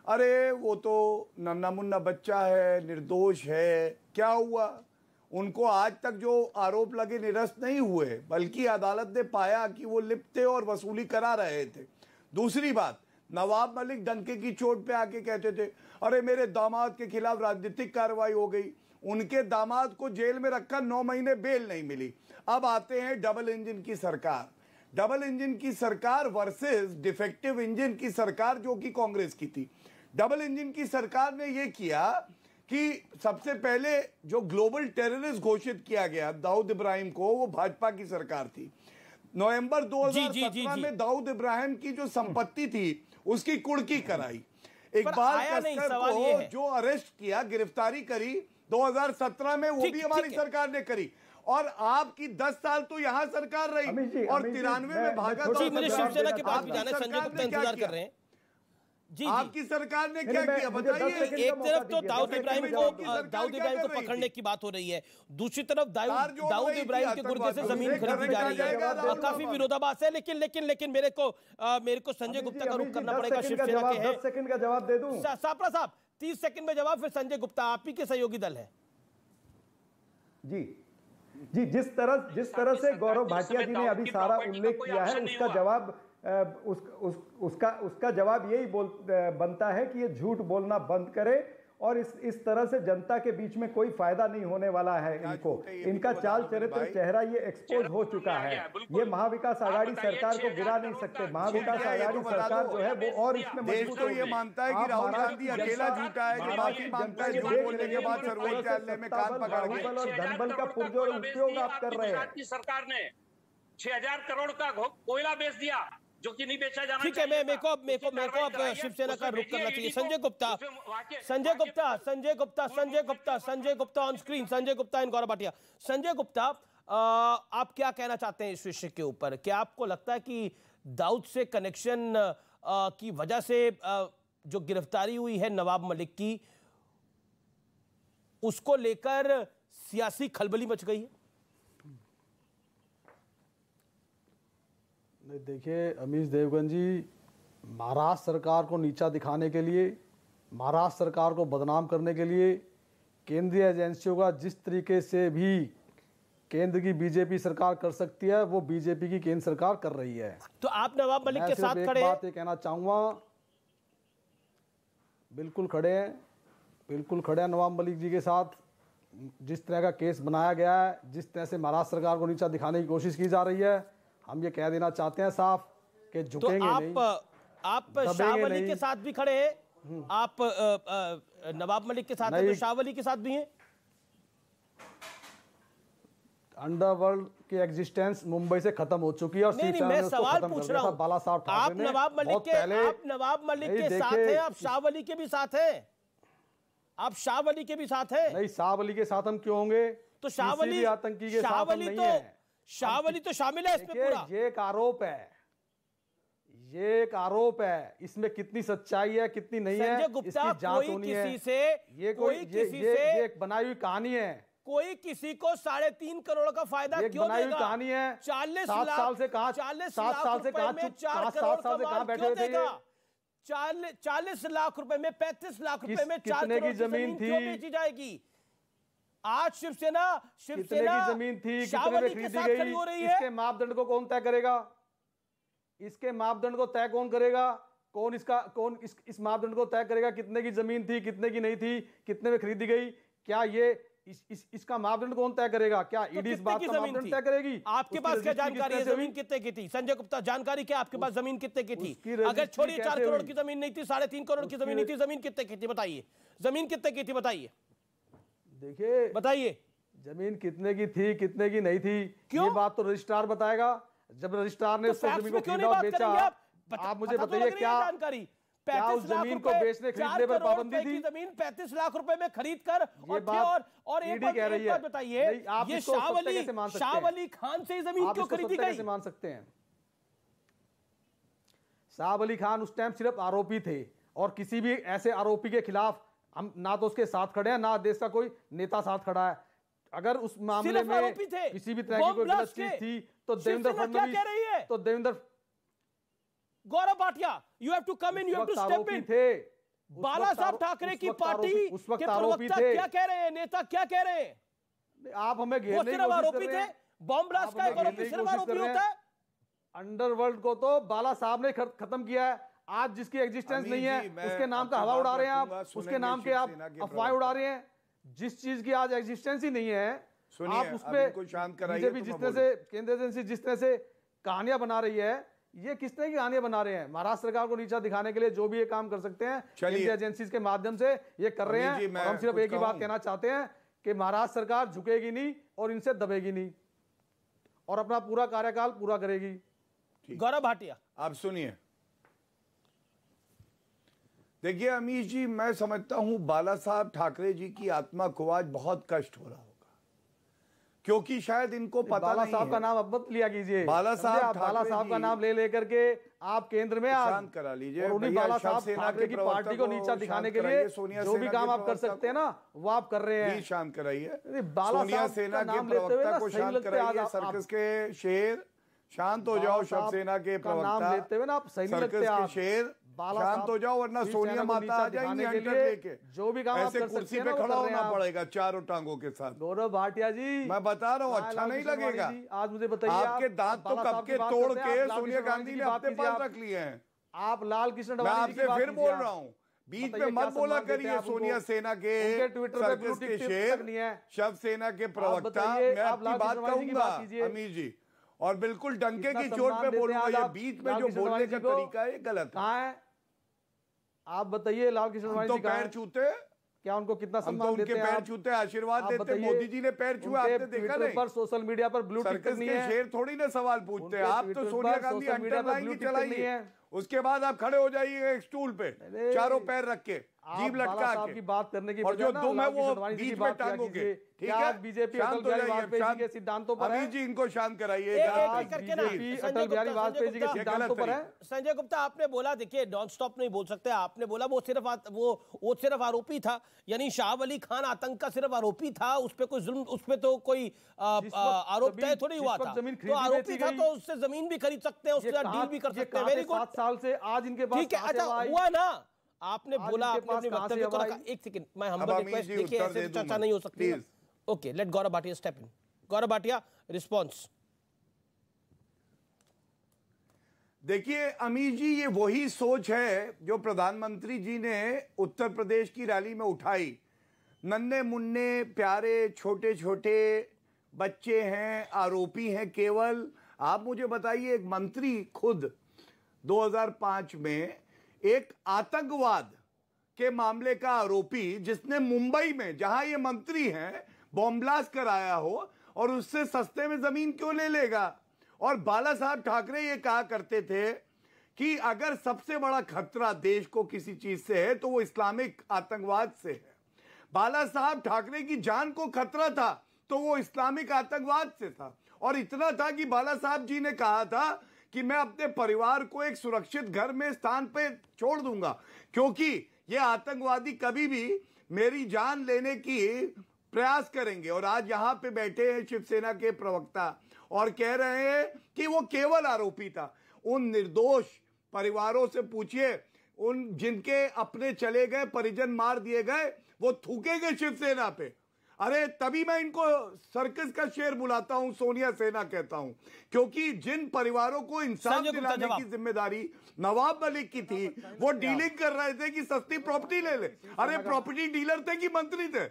अरे वो तो नन्ना मुन्ना बच्चा है, निर्दोष है। क्या हुआ? उनको आज तक जो आरोप लगे निरस्त नहीं हुए, बल्कि अदालत ने पाया कि वो लिप्त थे और वसूली करा रहे थे। दूसरी बात, नवाब मलिक डंके की चोट पे आके कहते थे अरे मेरे दामाद के खिलाफ राजनीतिक कार्रवाई हो गई। उनके दामाद को जेल में रखा, 9 महीने बेल नहीं मिली। अब आते हैं डबल इंजन की सरकार। डबल इंजन की सरकार वर्सेस डिफेक्टिव इंजन की सरकार, जो कि कांग्रेस की थी। डबल इंजन की सरकार ने यह किया कि सबसे पहले जो ग्लोबल टेररिस्ट घोषित किया गया दाऊद इब्राहिम को, वो भाजपा की सरकार थी। नवंबर 2017 में दाऊद इब्राहिम की जो संपत्ति थी उसकी कुर्की कराई। इकबाल तस्कर को जो अरेस्ट किया, गिरफ्तारी करी 2017 में, वो भी हमारी सरकार ने करी। और आपकी 10 साल तो यहां सरकार रही और 93 में भागा। शिवसेना के पास भी जाना, संजय गुप्ता इंतजार कर रहे हैं जी। आपकी सरकार ने क्या किया बताइए? एक तरफ तो दाऊद इब्राहिम को पकड़ने की बात हो रही है, दूसरी तरफ दाऊद इब्राहिम के गुर्गे से जमीन खरीदी जा रही है। काफी विरोधाभास है। लेकिन मेरे को संजय गुप्ता का रुख करना पड़ेगा। शिवसेना के 10 सेकंड का जवाब दे दूं? सापरा साहब 30 सेकंड में जवाब, फिर संजय गुप्ता, आप ही के सहयोगी दल है जी। जिस तरह से गौरव भाटिया जी ने अभी सारा उल्लेख किया है, उसका जवाब उसका जवाब यही बनता है कि ये झूठ बोलना बंद करे और इस तरह से जनता के बीच में कोई फायदा नहीं होने वाला है इनको। इनका चाल चरित्र चेहरा ये एक्सपोज हो चुका है। ये महाविकास आघाड़ी सरकार को गिरा नहीं सकते। महाविकास आघाड़ी सरकार जो है वो और इसमें मजबूत होगी। ये मानता है कि राहुल गांधी अकेला झूठा है, जो बाकी मानता है झूठ बोलने के बाद सर्वोच्च न्यायालय में कान पकड़ के और धनबल का पुरजोर उपयोग आप कर रहे हैं। सरकार ने 6000 करोड़ का कोयला बेच दिया जो कि नहीं बेचा जाना। ठीक है, मेरे को अब शिवसेना का रुख करना चाहिए। Sanjay Gupta on screen. Sanjay Gupta and Gaurav Bhatia. Sanjay Gupta, आप क्या कहना चाहते हैं इस विषय के ऊपर? क्या आपको लगता है कि दाऊद से कनेक्शन की वजह से जो गिरफ्तारी हुई है नवाब मलिक की, उसको लेकर सियासी खलबली मच गई है? नहीं, देखिए अमीश देवगन जी, महाराष्ट्र सरकार को नीचा दिखाने के लिए, महाराष्ट्र सरकार को बदनाम करने के लिए केंद्रीय एजेंसियों का जिस तरीके से भी केंद्र की बीजेपी सरकार कर सकती है, वो बीजेपी की केंद्र सरकार कर रही है। तो आप नवाब मलिक के साथ खड़े हैं? बात ये कहना चाहूँगा, बिल्कुल खड़े हैं, बिल्कुल खड़े हैं नवाब मलिक जी के साथ। जिस तरह का केस बनाया गया है, जिस तरह से महाराष्ट्र सरकार को नीचा दिखाने की कोशिश की जा रही है, हम ये कह देना चाहते हैं साफ कि झुकेंगे नहीं। आप शाह वली के साथ भी खड़े हैं? आप नवाब मलिक के साथ हैं तो शाह वली के साथ भी हैं? अंडरवर्ल्ड की एग्जिस्टेंस मुंबई से खत्म हो चुकी है और मैं सवाल पूछ रहा हूं। बाला साहब आप नवाब मलिक के साथ हैं, आप शाह वली के भी साथ हैं? आप शाह वली के भी साथ हैं? नहीं, शाह वली के साथ हम क्यों होंगे? तो शाह वली आतंकी के साथ हम नहीं है। शाह वली तो शामिल है इसमें पूरा। ये एक आरोप है, ये एक आरोप है, इसमें कितनी सच्चाई है कितनी नहीं है इसकी जांच होनी है। ये एक बनाई हुई कहानी है। कोई किसी को 3.5 करोड़ का फायदा क्यों देगा? कहानी है। 40 साल से कहा 7 साल से कहा 4 करोड़ का बैठे थे। 40 लाख रुपए में 35 लाख रुपए में 4 करोड़ की जमीन क्यों बेची जाएगी? आज शिवसेना कितने की जमीन थी, कितने में खरीदी गई, इसके मापदंड को कौन तय करेगा? इसके मापदंड को तय कौन करेगा? कौन इस मापदंड को तय करेगा? कितने की जमीन थी, कितने की नहीं थी, कितने में खरीदी गई? क्या ये इसका मापदंड कौन तय करेगा? क्या ईडी इस बात का मापदंड तय करेगी? आपके पास क्या जानकारी है जमीन कितने की थी? संजय गुप्ता, जानकारी क्या आपके पास जमीन कितने की थी? अगर छोड़िए 4 करोड़ की जमीन नहीं थी, 3.5 करोड़ की जमीन नहीं थी, जमीन कितने की थी बताइए? जमीन कितने की थी बताइए? देखिए, बताइए जमीन कितने की थी, कितने की नहीं थी, ये बात तो रजिस्ट्रार बताएगा। जब रजिस्ट्रार ने उस जमीन को खरीदा और बेचा, आप मुझे बताइए क्या जानकारी? 35 जमीन को बेचने खरीदने पर पाबंदी थी? जमीन 35 लाख रुपए में खरीद कर और एक बात बताइए, ये शाह वली खान से जमीन क्यों खरीदी गई? कैसे मान सकते हैं? शाह वली खान उस टाइम सिर्फ आरोपी थे और किसी भी ऐसे आरोपी के खिलाफ हम ना तो उसके साथ खड़े हैं, ना देश का कोई नेता साथ खड़ा है। अगर उस मामले में किसी भी तरह की कोई गलत चीज थी तो देवेंद्र फडणवीस, तो Devendra Gaurav Bhatia, you have to come in, you have to step in. Bala Saheb Thackeray की पार्टी के प्रवक्ता क्या कह रहे हैं, नेता क्या कह रहे हैं? आप हमें घेरने की सिर्फ आरोपी थे? बॉम्ब ब्लास्ट का आरोपी सिर्फ आरोपी होता है? अंडरवर्ल्ड को तो बाला साहब ने खत्म किया है। आज जिसकी एग्जिस्टेंस नहीं है उसके नाम का हवा उड़ा रहे हैं आप, उसके नाम के आप अफवाह उड़ा रहे हैं। जिस चीज की आज एग्जिस्टेंस ही नहीं है, आप उसपे बीजेपी जिस तरह से, केंद्र एजेंसी जिस तरह से कहानियां बना रही है, ये किस तरह की कहानियां बना रहे हैं? महाराष्ट्र सरकार को नीचा दिखाने के लिए जो भी ये काम कर सकते हैं केंद्रीय एजेंसीज के माध्यम से ये कर रहे हैं। और हम सिर्फ एक ही बात कहना चाहते हैं कि महाराष्ट्र सरकार झुकेगी नहीं और इनसे दबेगी नहीं और अपना पूरा कार्यकाल पूरा करेगी। गौरव भाटिया, आप सुनिए, देखिए अमीश जी, मैं समझता हूं बाला साहब ठाकरे जी की आत्मा को आज बहुत कष्ट हो रहा होगा, क्योंकि शायद इनको पता बाला नहीं साहब का नाम अब मत लिया कीजिए। बाला साहब का नाम ले लेकर के आप केंद्र में शांत करा लीजिए। उन्हीं बाला साहब ठाकरे की पार्टी को नीचा दिखाने के लिए जो भी काम आप कर सकते हैं ना, वो आप कर रहे हैं। शांत कराइए, सोनिया सेना के प्रवक्ता को शांत कराइए। सर्कस के शेर शांत हो जाओ। शिवसेना के प्रवक्ता लेते हुए ना आप सही नहीं लगते। शेर शांत हो जाओ वरना सोनिया माता आ जाएंगी हंटर लेके। जो भी काम ऐसे कुर्सी पे खड़ा होना पड़ेगा चारों टांगों के साथ। गौरव भाटिया जी, मैं बता रहा हूँ अच्छा नहीं लगेगा। आज मुझे बताइए, आपके दांत तो कब के तोड़ के सोनिया गांधी ने अपने पास रख लिए हैं। आप लाल कृष्ण मैं आपसे फिर बोल रहा हूँ, बीच में मत बोला करिए सोनिया सेना के सर्कस के शेर, शव सेना के प्रवक्ता। मैं आपकी बात कहूंगा अमीर जी, और बिल्कुल डंके की चोट पे बोलूंगा। ये बीच में जो बोलने का तरीका है गलत है। आप बताइए लाल कृष्ण तो पैर छूते क्या, उनको कितना सम्मान देते हैं? पैर छूते आशीर्वाद देते। मोदी जी ने पैर छुआ, आपने देखा नहीं? पर सोशल मीडिया पर ब्लू टिक करनी है। शेर थोड़ी ना सवाल पूछते हैं। आप तो सोनिया गांधी अंडरलाइन चलाइए, उसके बाद आप खड़े हो जाइए एक स्टूल पे चारों पैर रख के, जीभ लटका के, की बात करने की और जो तुम है वो बीच में टांगोगे। ठीक है, बीजेपी अटल बिहारी वाजपेयी जी के सिद्धांतों पर है। जी इनको शांत कराइए। बीजेपी अटल बिहारी वाजपेयी जी के सिद्धांतों पर है। संजय गुप्ता, आपने बोला, देखिए नॉन स्टॉप नहीं बोल सकते, आपने बोला वो सिर्फ आरोपी था, यानी शाह वली खान आतंक का सिर्फ आरोपी था, उस पे कोई जुल्म, उस पे तो कोई आरोप तय थोड़ी हुआ था। तो आरोपी था तो उससे जमीन भी खरीद सकते हैं, उससे डील भी कर सकते हैं। वेरी गुड, 7 साल से आज इनके पास, ठीक है। अच्छा हुआ ना, आपने बोला, आपने अपने वक्तव्य को रखा। एक सेकंड, मैं हम्बल रिक्वेस्ट, देखिए ऐसे चर्चा नहीं हो सकती। Okay, let Gaurav Bhatia step in. Gaurav Bhatia, response. देखिए अमीर जी, ये वही सोच है जो प्रधानमंत्री जी ने उत्तर प्रदेश की रैली में उठाई। नन्हे मुन्ने प्यारे छोटे छोटे बच्चे हैं, आरोपी हैं केवल। आप मुझे बताइए, एक मंत्री खुद 2005 में एक आतंकवाद के मामले का आरोपी, जिसने मुंबई में जहां ये मंत्री हैं बॉम्ब ब्लास्ट कराया हो, और उससे सस्ते में जमीन क्यों ले लेगा? और बाला साहब ठाकरे ये कहा करते थे कि अगर सबसे बड़ा खतरा देश को किसी चीज से है तो वो इस्लामिक आतंकवाद से है। बाला साहब ठाकरे की जान को खतरा था तो वो इस्लामिक आतंकवाद से था। और इतना था कि बाला साहब जी ने कहा था कि मैं अपने परिवार को एक सुरक्षित घर में स्थान पे छोड़ दूंगा, क्योंकि ये आतंकवादी कभी भी मेरी जान लेने की प्रयास करेंगे। और आज यहां पे बैठे हैं शिवसेना के प्रवक्ता और कह रहे हैं कि वो केवल आरोपी था। उन निर्दोष परिवारों से पूछिए, उन जिनके अपने चले गए, परिजन मार दिए गए, वो थूकेंगे शिवसेना पे। अरे तभी मैं इनको सर्कस का शेर बुलाता हूं, सोनिया सेना कहता हूं, क्योंकि जिन परिवारों को इंसाफ दिलाने की जिम्मेदारी नवाब मलिक की थी, वो डीलिंग कर रहे थे कि सस्ती प्रॉपर्टी ले ले। अरे प्रॉपर्टी डीलर थे कि मंत्री थे?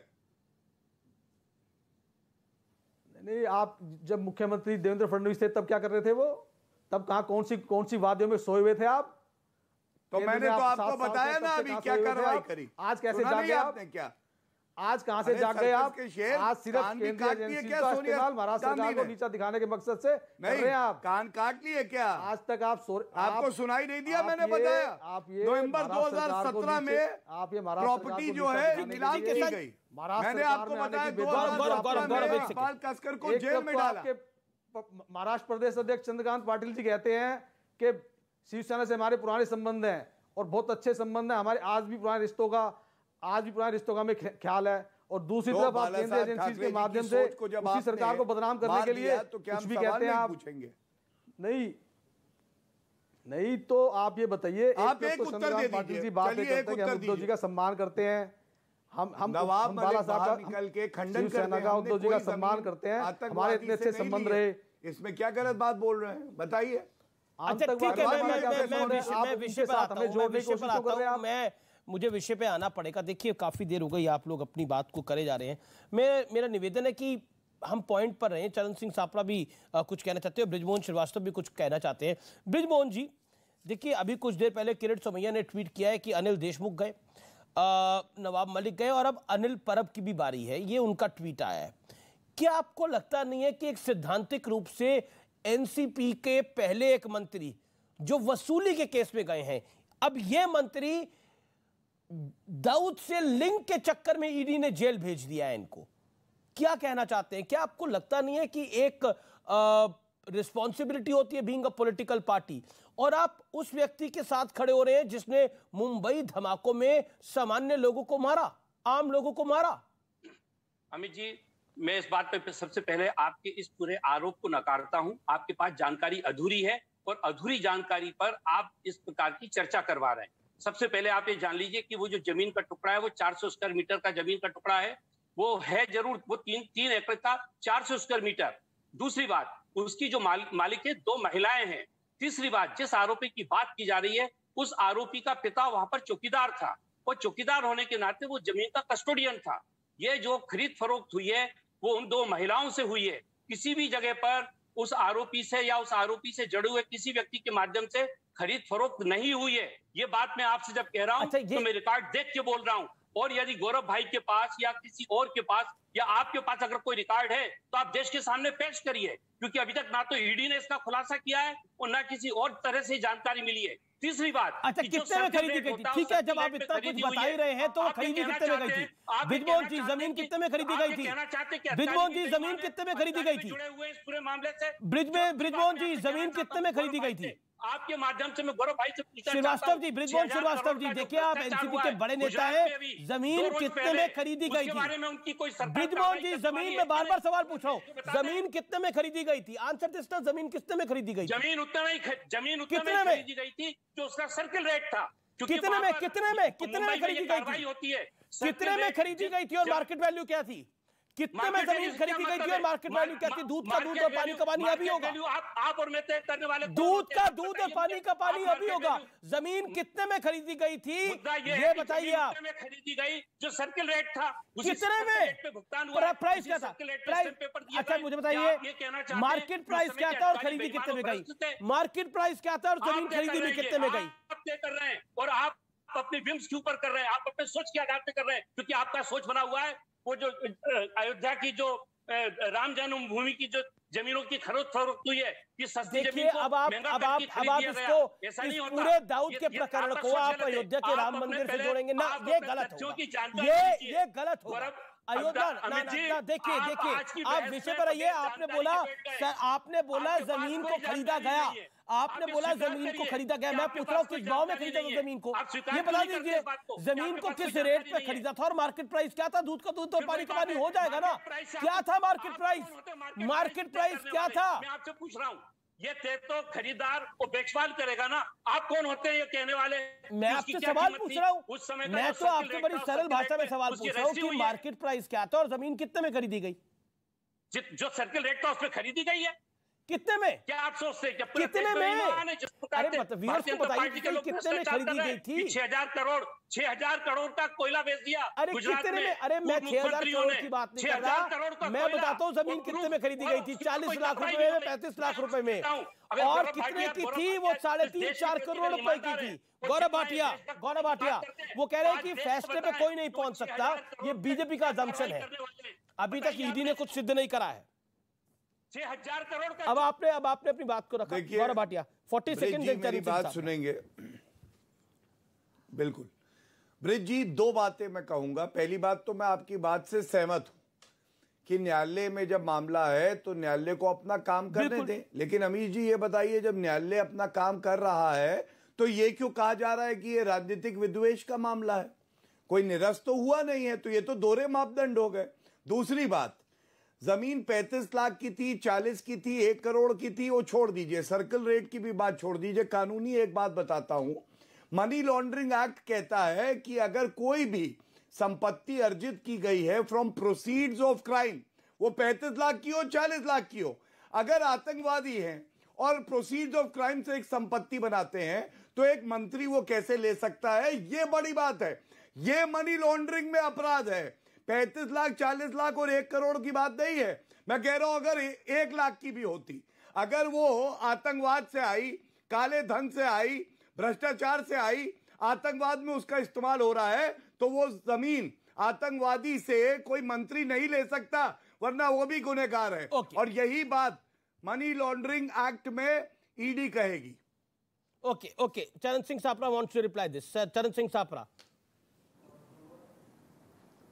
नहीं, आप जब मुख्यमंत्री देवेंद्र फडणवीस थे तब क्या कर रहे थे वो? तब कहां, कौन सी वादियों में सोए हुए थे आप? तो मैंने तो आपको बताया ना अभी क्या कार्रवाई करी। आज कैसे जाग गए आपने? क्या आज कहां से जाग गए आप? आज सिर्फ केंद्रीय एजेंसी का इस्तेमाल महाराष्ट्र सरकार को नीचा दिखाने के मकसद से कर रहे हैं आप। कान काट लिए क्या? आज तक आपको सुनाई नहीं दिया? मैंने बताया नवंबर 2017 में आप ये प्रॉपर्टी जो है नीलाम की गई। मैंने आपको बताया 2017 में बाल कसकर को जेल में डाला। महाराष्ट्र प्रदेश अध्यक्ष चंद्रकांत पाटिल जी कहते हैं कि शिवसेना से हमारे पुराने संबंध हैं और बहुत अच्छे संबंध हैं हमारे, आज भी पुराने रिश्तों का हमें ख्याल है। और दूसरी तरफ आप केंद्रीय एजेंसी के माध्यम से उसी सरकार को बदनाम करने के लिए कुछ भी कहते हैं आप। नहीं तो आप ये बताइए, आप एक उत्तर दे दीजिए। बात करते हैं, उद्धव जी का सम्मान करते हैं, हम बाला साहब का निकल के खंडन करते हैं, उद्धव जी का सम्मान करते हैं, हमारे इतने अच्छे संबंध रहे। इसमें क्या गलत बात बोल रहे हैं बताइए? अच्छा ठीक है, मैं विषय पर आता हूं, मुझे विषय पे आना पड़ेगा। देखिए काफी देर हो गई, आप लोग अपनी बात को करे जा रहे हैं। मेरा निवेदन है कि हम पॉइंट पर रहें। चरण सिंह सापड़ा भी कुछ कहना चाहते हैं, ब्रिजमोहन श्रीवास्तव भी कुछ कहना चाहते हैं। ब्रिजमोहन जी, देखिए अभी कुछ देर पहले किरीट सोमैया ने ट्वीट किया है कि अनिल देशमुख गए, नवाब मलिक गए और अब अनिल परब की भी बारी है। ये उनका ट्वीट आया है। क्या आपको लगता नहीं है कि एक सैद्धांतिक रूप से एनसीपी के पहले एक मंत्री जो वसूली के केस में गए हैं, अब ये मंत्री दाऊद से लिंक के चक्कर में ईडी ने जेल भेज दिया है इनको? क्या कहना चाहते हैं? क्या आपको लगता नहीं है कि एक रिस्पॉन्सिबिलिटी होती है बीइंग अ पॉलिटिकल पार्टी, और आप उस व्यक्ति के साथ खड़े हो रहे हैं जिसने मुंबई धमाकों में सामान्य लोगों को मारा, आम लोगों को मारा? अमित जी, मैं इस बात पे सबसे पहले आपके इस पूरे आरोप को नकारता हूं। आपके पास जानकारी अधूरी है और अधूरी जानकारी पर आप इस प्रकार की चर्चा करवा रहे हैं। सबसे पहले आप ये जान लीजिए कि वो जो जमीन का टुकड़ा है वो 400 स्क्वायर मीटर का जमीन का टुकड़ा है, वो है जरूर, वो 3 एकड़ का 400 स्क्वायर मीटर। दूसरी बात, उसकी जो मालिक है 2 महिलाएं हैं। तीसरी बात, जिस आरोपी की बात की जा रही है उस आरोपी का पिता वहां पर चौकीदार था और चौकीदार होने के नाते वो जमीन का कस्टोडियन था। ये जो खरीद फरोख्त हुई है वो उन 2 महिलाओं से हुई है। किसी भी जगह पर उस आरोपी से या उस आरोपी से जुड़े हुए किसी व्यक्ति के माध्यम से खरीद फरोख्त नहीं हुई है। ये बात मैं आपसे जब कह रहा हूं तो मैं रिकॉर्ड देख के बोल रहा हूं। और यदि गौरव भाई के पास या किसी और के पास या आपके पास अगर कोई रिकॉर्ड है तो आप देश के सामने पेश करिए, क्योंकि अभी तक ना तो ईडी ने इसका खुलासा किया है और ना किसी और तरह से जानकारी मिली है। तीसरी बात, अच्छा, कितने में खरीदी गई थी? ठीक है, जब आप इतना कुछ बता ही रहे हैं तो खरीदी कितने में गई थी? ब्रिजमोहन जी, जमीन कितने में खरीदी गई थी? ब्रिजमोहन जी, जमीन कितने में खरीदी गई थी? जुड़े हुए इस पूरे मामले से ब्रिजमोहन जी, जमीन कितने में खरीदी गई थी? आपके माध्यम से मैं गौरव भाई से पूछना श्रीवास्तव जी, ब्रिजमोहन श्रीवास्तव जी, देखिए आप एनसीपी के बड़े नेता हैं, जमीन कितने में खरीदी गई थी? ब्रिजमोहन जी, जमीन में बार बार सवाल पूछ रहा हूँ, जमीन कितने में खरीदी गई थी? आंसर दिस, जमीन कितने में खरीदी गई? जमीन उतने में खरीदी गई थी जो उसका सर्किल रेट था। कितने में खरीदी गई थी? होती है कितने में खरीदी गई थी और मार्केट वैल्यू क्या थी? कितने में जमीन खरीदी गई थी और मार्केट वैल्यू क्या थी? दूध का दूध और पानी का पानी अभी होगा। आप और मैं तय करने वाले। दूध का दूध और पानी का पानी अभी होगा। जमीन कितने में खरीदी गई थी ये बताइए आप। कितने में खरीदी गई? जो सर्किल रेट था कितने में भुगतान हुआ? प्राइस क्या था? अच्छा मुझे बताइए, मार्केट प्राइस क्या था और खरीदी कितने में गई? मार्केट प्राइस क्या था और जमीन खरीदी में कितने में गई? आप तय कर रहे हैं और आप अपनी विम्स के ऊपर कर रहे हैं, आप अपने सोच के आधार पर कर रहे हैं, क्योंकि आपका सोच बना हुआ है वो जो अयोध्या की जो राम जन्मभूमि की जो जमीनों की खरीद फरोख्त हुई है, ये सस्ती जमीन को अब आप इसको इस पूरे दाऊद के प्रकरण को आप अयोध्या के राम मंदिर से जोड़ेंगे ना, ये गलत होगा, ये गलत होगा। अयोध्या देखिए आप विषय पर आइए। आपने बोला जमीन को खरीदा गया, आपने बोला जमीन को खरीदा गया। मैं पूछ रहा हूँ किस भाव में खरीदा था जमीन को, ये बता दीजिए। जमीन को किस रेट पे खरीदा था और मार्केट प्राइस क्या था? दूध का दूध और पानी का पानी हो जाएगा ना। क्या था मार्केट प्राइस? मार्केट प्राइस क्या था? मैं आपसे पूछ रहा हूँ, ये तो खरीदार को बेचवाल करेगा ना। आप कौन होते हैं ये कहने वाले? मैं आपसे सवाल पूछ रहा हूँ, मैं तो आपसे बड़ी सरल भाषा में सवाल पूछ रहा हूँ कि मार्केट प्राइस क्या था और जमीन कितने में खरीदी गई? जो सर्किल रेट था उसमें खरीदी गई है। कितने में? क्या आप सोचते हैं कितने में? अरे व्यूअर्स को बताइए कितने में खरीदी गई थी? 6,000 करोड़ का कोयला बेच दिया। अरे कितने में? अरे मैं 6,000 करोड़ की बात नहीं कर रहा, मैं बताता हूँ जमीन कितने में खरीदी गई थी। 40 लाख रुपए में, 35 लाख रुपए में। और कितने की थी? वो 3.5-4 करोड़ रुपए की थी। गौरव भाटिया वो कह रहे हैं कि फैसले पे कोई नहीं पहुंच सकता, ये बीजेपी का असम्पशन है। अभी तक ईडी ने कुछ सिद्ध नहीं करा है। 6,000 करोड़ का। अब आपने अपनी बात को रखा। गौरव भाटिया 40 सेकंड मेरी बात सुनेंगे। बिल्कुल ब्रिज जी, 2 बातें मैं कहूंगा। पहली बात तो मैं आपकी बात से सहमत हूं कि न्यायालय में जब मामला है तो न्यायालय को अपना काम करने दें। लेकिन अमीर जी ये बताइए, जब न्यायालय अपना काम कर रहा है तो ये क्यों कहा जा रहा है कि ये राजनीतिक विद्वेष का मामला है? कोई निरस्त तो हुआ नहीं है, तो ये तो दोहरे मापदंड हो गए। दूसरी बात, जमीन 35 लाख की थी, 40 की थी, 1 करोड़ की थी, वो छोड़ दीजिए, सर्कल रेट की भी बात छोड़ दीजिए। कानूनी एक बात बताता हूं, मनी लॉन्ड्रिंग एक्ट कहता है कि अगर कोई भी संपत्ति अर्जित की गई है फ्रॉम प्रोसीड्स ऑफ क्राइम, वो 35 लाख की हो, 40 लाख की हो, अगर आतंकवादी हैं और प्रोसीड्स ऑफ क्राइम से एक संपत्ति बनाते हैं तो एक मंत्री वो कैसे ले सकता है? ये बड़ी बात है, ये मनी लॉन्ड्रिंग में अपराध है। 35 लाख, 40 लाख और 1 करोड़ की बात नहीं है। मैं कह रहा हूं अगर 1 लाख की भी होती, अगर वो आतंकवाद से आई, काले धन से आई, भ्रष्टाचार से आई, आतंकवाद में उसका इस्तेमाल हो रहा है, तो वो जमीन आतंकवादी से कोई मंत्री नहीं ले सकता, वरना वो भी गुनहगार है। और यही बात मनी लॉन्ड्रिंग एक्ट में ईडी कहेगी। Okay Charan Singh Sapra wants to reply this. Charan Singh Sapra,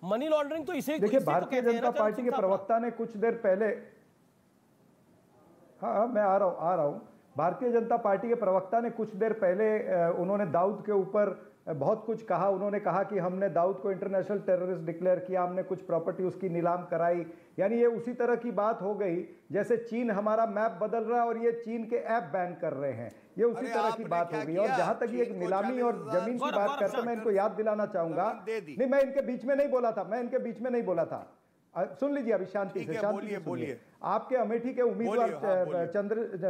money laundering तो इसे देखिए, भारतीय जनता पार्टी के प्रवक्ता ने कुछ देर पहले, हाँ मैं आ रहा हूं। भारतीय जनता पार्टी के प्रवक्ता ने कुछ देर पहले उन्होंने दाऊद के ऊपर बहुत कुछ कहा। उन्होंने कहा कि हमने दाऊद को इंटरनेशनल टेररिस्ट डिक्लेयर किया, हमने कुछ प्रॉपर्टी उसकी नीलाम कराई। यानी ये उसी तरह की बात हो गई जैसे चीन हमारा मैप बदल रहा है और ये चीन के ऐप बैन कर रहे हैं, ये उसी तरह की बात हो गई। और जहां तक ये नीलामी और जमीन की बात करते हैं, मैं इनको याद दिलाना चाहूंगा, नहीं मैं इनके बीच में नहीं बोला था, मैं इनके बीच में नहीं बोला था। सुन लीजिए अभी शांति से, शांति से बोलिए। आपके अमेठी के उम्मीदवार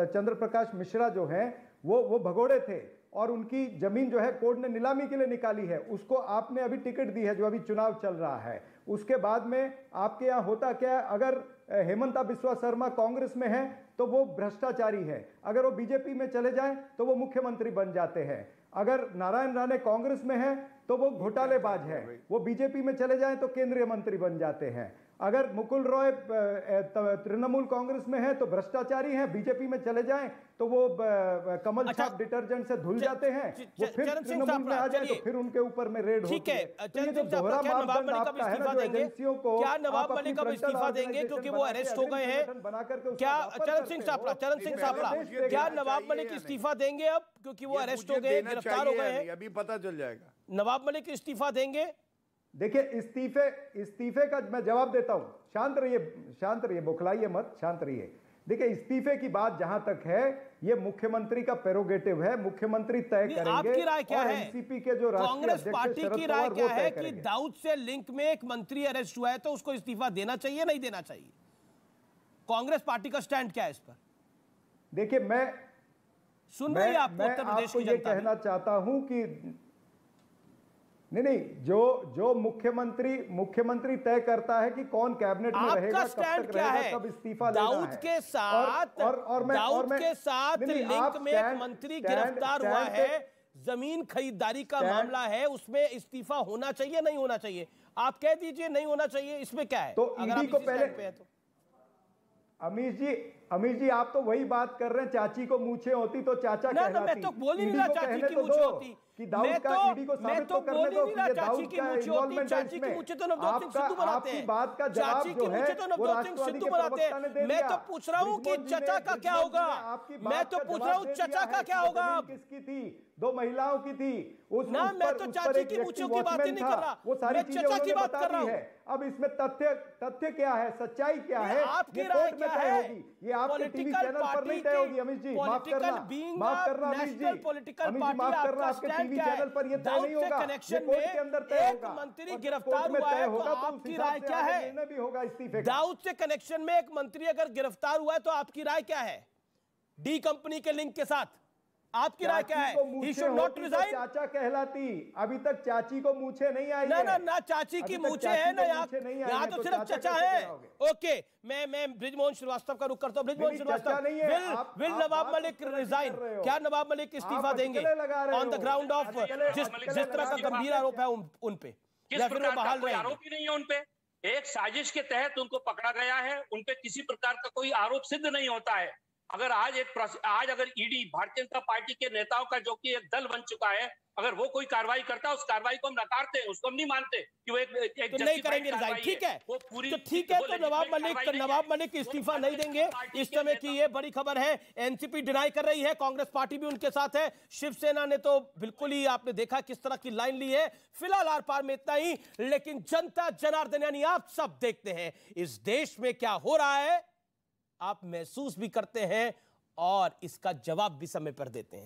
चंद्र प्रकाश मिश्रा जो हैं वो भगोड़े थे और उनकी जमीन जो है कोर्ट ने नीलामी के लिए निकाली है, उसको आपने अभी टिकट दी है जो अभी चुनाव चल रहा है। उसके बाद में आपके यहाँ होता क्या है, अगर हेमंता बिस्वा शर्मा कांग्रेस में है तो वो भ्रष्टाचारी है, अगर वो बीजेपी में चले जाएं तो वो मुख्यमंत्री बन जाते हैं, अगर नारायण राणे कांग्रेस में है तो वो घोटालेबाज है, वो बीजेपी में चले जाएं तो केंद्रीय मंत्री बन जाते हैं, अगर मुकुल रॉय तृणमूल कांग्रेस में है तो भ्रष्टाचारी हैं, बीजेपी में चले जाएं तो वो कमल छाप डिटर्जेंट से धुल जाते हैं, वो फिर तृणमूल में आ जाए तो फिर उनके ऊपर में रेड होती है। तो ये जो दोहरा मापदंड आपका है ना, जो एजेंसियों को क्या नवाब मलिक अब इस्तीफा देंगे क्योंकि वो अरेस्ट हो गए हैं? क्या चरण सिंह सापड़ा क्या नवाब मलिक इस्तीफा देंगे अब क्योंकि वो अरेस्ट हो गए, गिरफ्तार हो गए हैं? अभी पता चल जाएगा। नवाब मलिक इस्तीफा देंगे? देखिए इस्तीफे का मैं जवाब देता हूं, शांत रहिए, बौखलाइए मत, शांत रहिए। देखिए इस्तीफे की बात जहां तक है ये मुख्यमंत्री का प्रेरोगेटिव है, मुख्यमंत्री तय करेंगे। आपकी राय क्या है? एनसीपी के जो कांग्रेस पार्टी की राय क्या है कि दाऊद से लिंक में एक मंत्री अरेस्ट हुआ है तो उसको इस्तीफा देना चाहिए नहीं देना चाहिए? कांग्रेस पार्टी का स्टैंड क्या है इस पर? देखिए मैं सुन रही आपको उत्तर प्रदेश की जनता, ये कहना चाहता हूं कि नहीं, जो मुख्यमंत्री तय करता है कि कौन कैबिनेट में रहेगा, कब तक रहेगा, कब इस्तीफा लेना है। दाऊद के साथ लिंक में एक मंत्री गिरफ्तार हुआ है, जमीन खरीदारी का मामला है, उसमें इस्तीफा होना चाहिए नहीं होना चाहिए? आप कह दीजिए नहीं होना चाहिए, इसमें क्या है? तो ईडी को पहले अमीर जी आप तो वही बात कर रहे हैं, चाची को मूछें होती तो चाचा कहलाती। मैं तो बोल ही नहीं रहा चाची की मूछें होती, कि दाऊद का ईडी को साबित तो करने दो कि दाऊद का इन्वॉल्वमेंट है इसमें। आपकी बात का जवाब जो है वो राष्ट्रवादी के प्रवक्ता ने दे दिया। मैं तो पूछ रहा हूँ कि चचा का क्या होगा, मैं तो पूछ रहा हूँ चचा का क्या होगा? किसकी थी? 2 महिलाओं की थी। मैं तो चाची की मूछों की बात ही नहीं कर रहा, वो सारी चीजें चचा की बात कर रहा हूँ। अब इसमें तथ्य क्या है, सच्चाई क्या है, आपकी राय क्या है? ये आपके टीवी चैनल पर नहीं तय होगी अमित जी, माफ करना अमित जी, पॉलिटिकल माफ करना, आपके टीवी चैनल पर ये तय नहीं होगा, ये कोर्ट के अंदर तय होगा। मंत्री गिरफ्तार हुआ है तो आपकी राय क्या है? भी होगा इस्तीफे। दाऊद से कनेक्शन में एक मंत्री अगर गिरफ्तार हुआ है तो आपकी राय क्या है? डी कंपनी के लिंक के साथ आपकी राय क्या है? He should not resign? चाचा कहलाती, अभी तक चाची को मूछे नहीं आई। ना चाची की मूछे है ना, यहाँ तो सिर्फ चचा है। ओके, मैं बृजमोहन श्रीवास्तव का रुख करता हूँ। Brijmohan Srivastava, will Nawab Malik resign? क्या नवाब मलिक इस्तीफा देंगे ऑन द ग्राउंड ऑफ जिस तरह का गंभीर आरोप है उन पे, या फिर वो बहाल रहेंगे? आरोप ही नहीं है उन पे, एक साजिश के तहत उनको पकड़ा गया है, उन पे किसी प्रकार का कोई आरोप सिद्ध नहीं होता है। अगर आज अगर ईडी भारतीय जनता पार्टी के नेताओं का जो कि एक दल बन चुका है, अगर वो कोई कार्रवाई करता है, उस कार्रवाई को हम नकारते हैं, उसको हम नहीं मानते कि वो एक तो नहीं करेंगे रिजाइन। ठीक है, वो पूरी तो ठीक है, तो नवाब मलिक इस्तीफा नहीं देंगे इस समय की ये बड़ी खबर है। एनसीपी डिनाई कर रही है, कांग्रेस पार्टी भी उनके साथ है, शिवसेना ने तो बिल्कुल ही आपने देखा किस तरह की लाइन ली है। फिलहाल आर पार में इतना ही, लेकिन जनता जनार्दन यानी आप सब देखते हैं इस देश में क्या हो रहा है, आप महसूस भी करते हैं और इसका जवाब भी समय पर देते हैं।